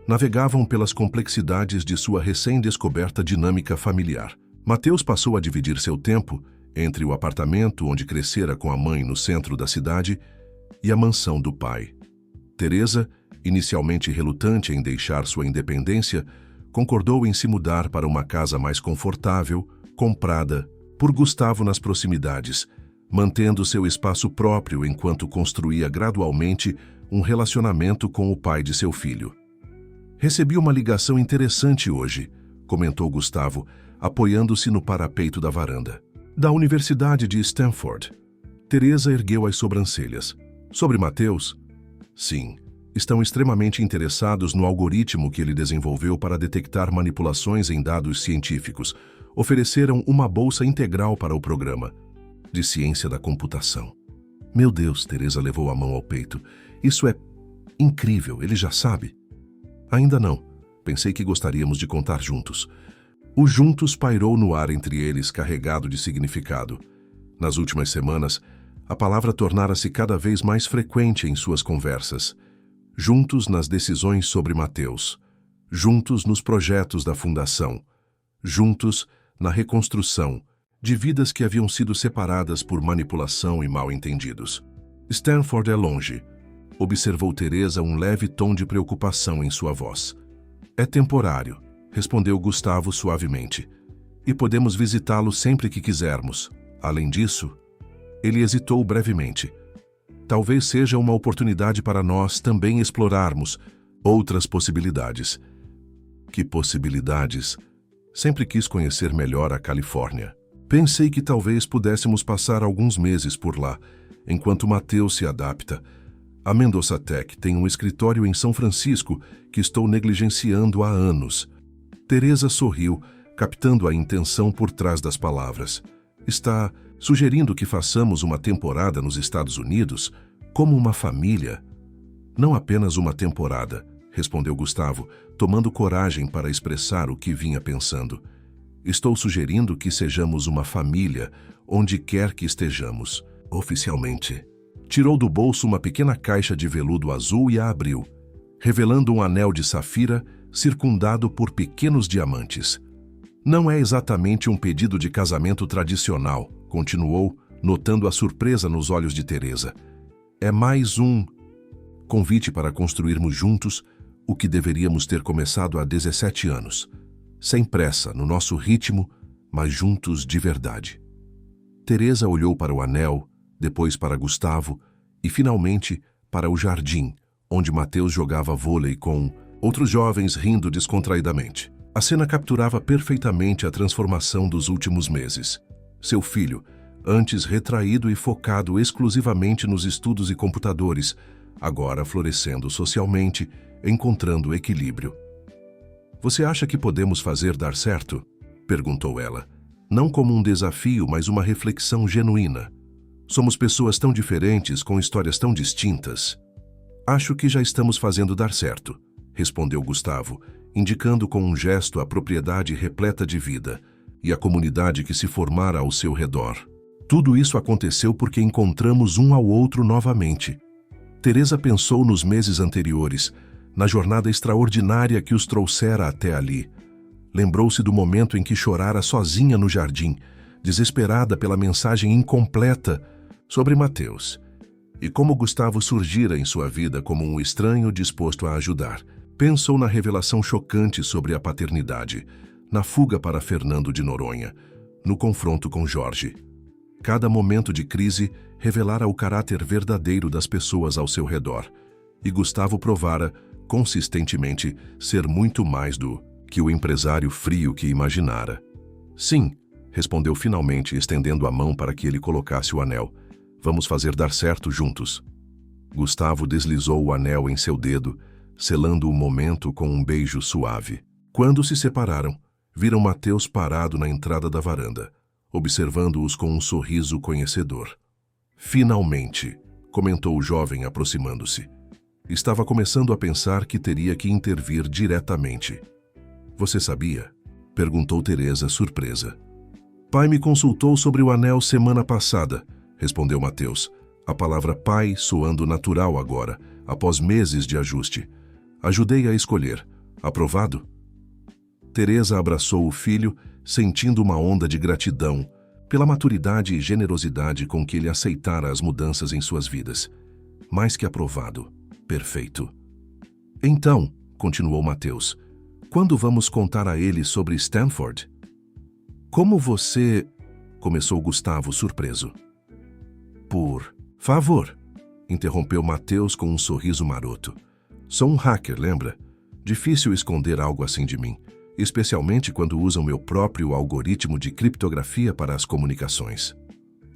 navegavam pelas complexidades de sua recém-descoberta dinâmica familiar. Matheus passou a dividir seu tempo entre o apartamento onde crescera com a mãe no centro da cidade e a mansão do pai. Teresa, inicialmente relutante em deixar sua independência, concordou em se mudar para uma casa mais confortável, comprada por Gustavo nas proximidades, mantendo seu espaço próprio enquanto construía gradualmente um relacionamento com o pai de seu filho. "Recebi uma ligação interessante hoje", comentou Gustavo, apoiando-se no parapeito da varanda. "Da Universidade de Stanford." Teresa ergueu as sobrancelhas. "Sobre Matheus?" "Sim. Estão extremamente interessados no algoritmo que ele desenvolveu para detectar manipulações em dados científicos. Ofereceram uma bolsa integral para o programa de ciência da computação." "Meu Deus", Teresa levou a mão ao peito. "Isso é incrível, ele já sabe?" "Ainda não. Pensei que gostaríamos de contar juntos." O juntos pairou no ar entre eles, carregado de significado. Nas últimas semanas, a palavra tornara-se cada vez mais frequente em suas conversas. Juntos nas decisões sobre Matheus. Juntos nos projetos da fundação. Juntos na reconstrução de vidas que haviam sido separadas por manipulação e mal-entendidos. "Stanford é longe", observou Teresa, um leve tom de preocupação em sua voz. "É temporário", respondeu Gustavo suavemente. "E podemos visitá-lo sempre que quisermos. Além disso..." Ele hesitou brevemente. "Talvez seja uma oportunidade para nós também explorarmos outras possibilidades." "Que possibilidades?" "Sempre quis conhecer melhor a Califórnia. Pensei que talvez pudéssemos passar alguns meses por lá, enquanto Matheus se adapta. A Mendoza Tech tem um escritório em São Francisco que estou negligenciando há anos." Teresa sorriu, captando a intenção por trás das palavras. "Está sugerindo que façamos uma temporada nos Estados Unidos, como uma família?" "Não apenas uma temporada", respondeu Gustavo, tomando coragem para expressar o que vinha pensando. "Estou sugerindo que sejamos uma família onde quer que estejamos, oficialmente." Tirou do bolso uma pequena caixa de veludo azul e a abriu, revelando um anel de safira circundado por pequenos diamantes. "Não é exatamente um pedido de casamento tradicional", continuou, notando a surpresa nos olhos de Teresa. "É mais um convite para construirmos juntos o que deveríamos ter começado há 17 anos. Sem pressa, no nosso ritmo, mas juntos de verdade." Teresa olhou para o anel, depois para Gustavo e, finalmente, para o jardim, onde Matheus jogava vôlei com outros jovens rindo descontraidamente. A cena capturava perfeitamente a transformação dos últimos meses. Seu filho, antes retraído e focado exclusivamente nos estudos e computadores, agora florescendo socialmente, encontrando equilíbrio. "Você acha que podemos fazer dar certo?" perguntou ela. Não como um desafio, mas uma reflexão genuína. "Somos pessoas tão diferentes, com histórias tão distintas." "Acho que já estamos fazendo dar certo", respondeu Gustavo, indicando com um gesto a propriedade repleta de vida e a comunidade que se formara ao seu redor. Tudo isso aconteceu porque encontramos um ao outro novamente. Teresa pensou nos meses anteriores, na jornada extraordinária que os trouxera até ali. Lembrou-se do momento em que chorara sozinha no jardim, desesperada pela mensagem incompleta sobre Mateus, e como Gustavo surgira em sua vida como um estranho disposto a ajudar. Pensou na revelação chocante sobre a paternidade, na fuga para Fernando de Noronha, no confronto com Jorge. Cada momento de crise revelara o caráter verdadeiro das pessoas ao seu redor, e Gustavo provara, consistentemente, ser muito mais do que o empresário frio que imaginara. Sim, respondeu finalmente, estendendo a mão para que ele colocasse o anel. Vamos fazer dar certo juntos. Gustavo deslizou o anel em seu dedo, selando o momento com um beijo suave. Quando se separaram, viram Mateus parado na entrada da varanda, observando-os com um sorriso conhecedor. Finalmente, comentou o jovem aproximando-se. Estava começando a pensar que teria que intervir diretamente. Você sabia? Perguntou Teresa, surpresa. Pai me consultou sobre o anel semana passada, respondeu Mateus, a palavra pai soando natural agora, após meses de ajuste. Ajudei a escolher. Aprovado? Teresa abraçou o filho, sentindo uma onda de gratidão pela maturidade e generosidade com que ele aceitara as mudanças em suas vidas. Mais que aprovado. Perfeito. Então, continuou Mateus, quando vamos contar a ele sobre Stanford? Como você... começou Gustavo surpreso. Por favor, interrompeu Mateus com um sorriso maroto. Sou um hacker, lembra? Difícil esconder algo assim de mim, especialmente quando usam meu próprio algoritmo de criptografia para as comunicações.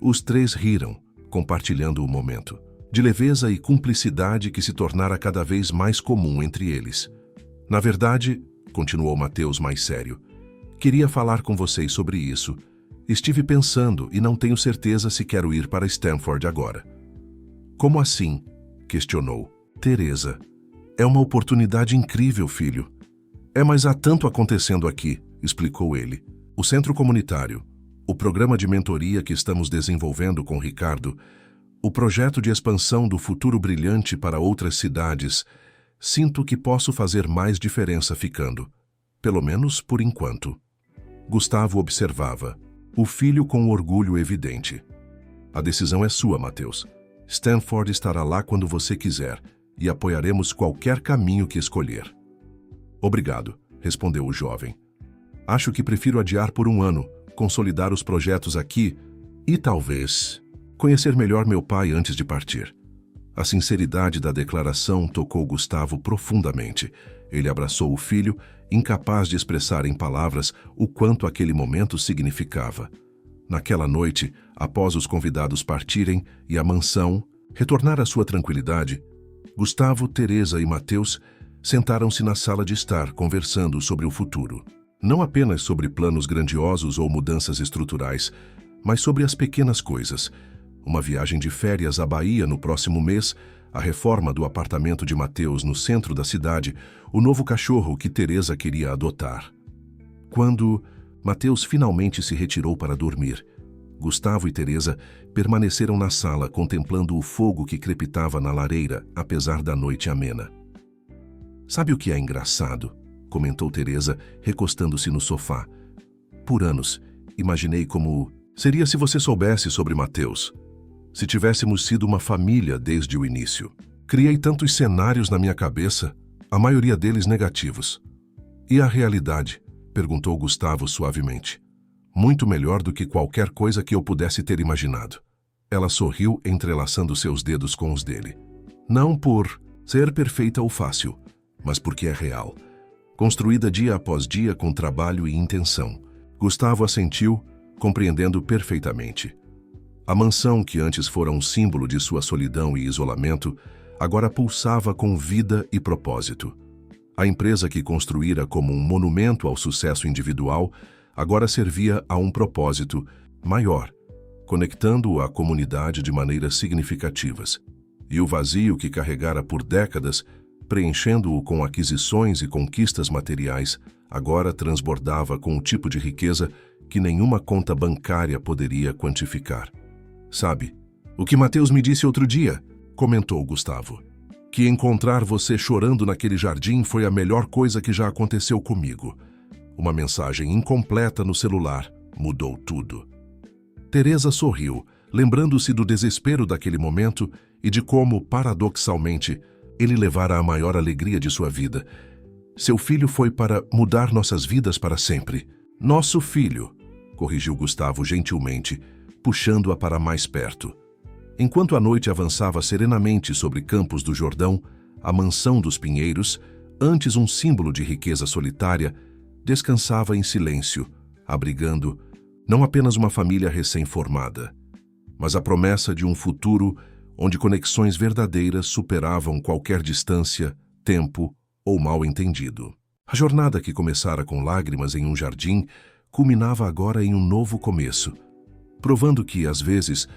Os três riram, compartilhando o momento, de leveza e cumplicidade que se tornara cada vez mais comum entre eles. Na verdade, continuou Mateus mais sério, queria falar com vocês sobre isso. Estive pensando e não tenho certeza se quero ir para Stanford agora. Como assim? Questionou. Teresa. É uma oportunidade incrível, filho. Mas há tanto acontecendo aqui, explicou ele. O centro comunitário, o programa de mentoria que estamos desenvolvendo com Ricardo, o projeto de expansão do Futuro Brilhante para outras cidades, sinto que posso fazer mais diferença ficando. Pelo menos por enquanto. Gustavo observava, o filho com orgulho evidente. A decisão é sua, Mateus. Stanford estará lá quando você quiser e apoiaremos qualquer caminho que escolher. Obrigado, respondeu o jovem. Acho que prefiro adiar por um ano, consolidar os projetos aqui e talvez conhecer melhor meu pai antes de partir. A sinceridade da declaração tocou Gustavo profundamente. Ele abraçou o filho, incapaz de expressar em palavras o quanto aquele momento significava. Naquela noite, após os convidados partirem e a mansão retornar à sua tranquilidade, Gustavo, Teresa e Mateus sentaram-se na sala de estar conversando sobre o futuro. Não apenas sobre planos grandiosos ou mudanças estruturais, mas sobre as pequenas coisas. Uma viagem de férias à Bahia no próximo mês, a reforma do apartamento de Mateus no centro da cidade, o novo cachorro que Teresa queria adotar. Quando Mateus finalmente se retirou para dormir, Gustavo e Teresa permaneceram na sala contemplando o fogo que crepitava na lareira, apesar da noite amena. Sabe o que é engraçado? Comentou Teresa, recostando-se no sofá. Por anos, imaginei como seria se você soubesse sobre Mateus. Se tivéssemos sido uma família desde o início. Criei tantos cenários na minha cabeça, a maioria deles negativos. E a realidade? Perguntou Gustavo suavemente. Muito melhor do que qualquer coisa que eu pudesse ter imaginado. Ela sorriu, entrelaçando seus dedos com os dele. Não por ser perfeita ou fácil, mas porque é real. Construída dia após dia com trabalho e intenção. Gustavo assentiu, compreendendo perfeitamente. A mansão, que antes fora um símbolo de sua solidão e isolamento, agora pulsava com vida e propósito. A empresa que construíra como um monumento ao sucesso individual, agora servia a um propósito maior, conectando a comunidade de maneiras significativas. E o vazio que carregara por décadas preenchendo-o com aquisições e conquistas materiais, agora transbordava com um tipo de riqueza que nenhuma conta bancária poderia quantificar. Sabe, o que Mateus me disse outro dia, comentou Gustavo, que encontrar você chorando naquele jardim foi a melhor coisa que já aconteceu comigo. Uma mensagem incompleta no celular mudou tudo. Teresa sorriu, lembrando-se do desespero daquele momento e de como, paradoxalmente, ele levara a maior alegria de sua vida. Seu filho foi para mudar nossas vidas para sempre. Nosso filho, corrigiu Gustavo gentilmente, puxando-a para mais perto. Enquanto a noite avançava serenamente sobre Campos do Jordão, a mansão dos Pinheiros, antes um símbolo de riqueza solitária, descansava em silêncio, abrigando não apenas uma família recém-formada, mas a promessa de um futuro onde conexões verdadeiras superavam qualquer distância, tempo ou mal-entendido. A jornada que começara com lágrimas em um jardim culminava agora em um novo começo, provando que, às vezes,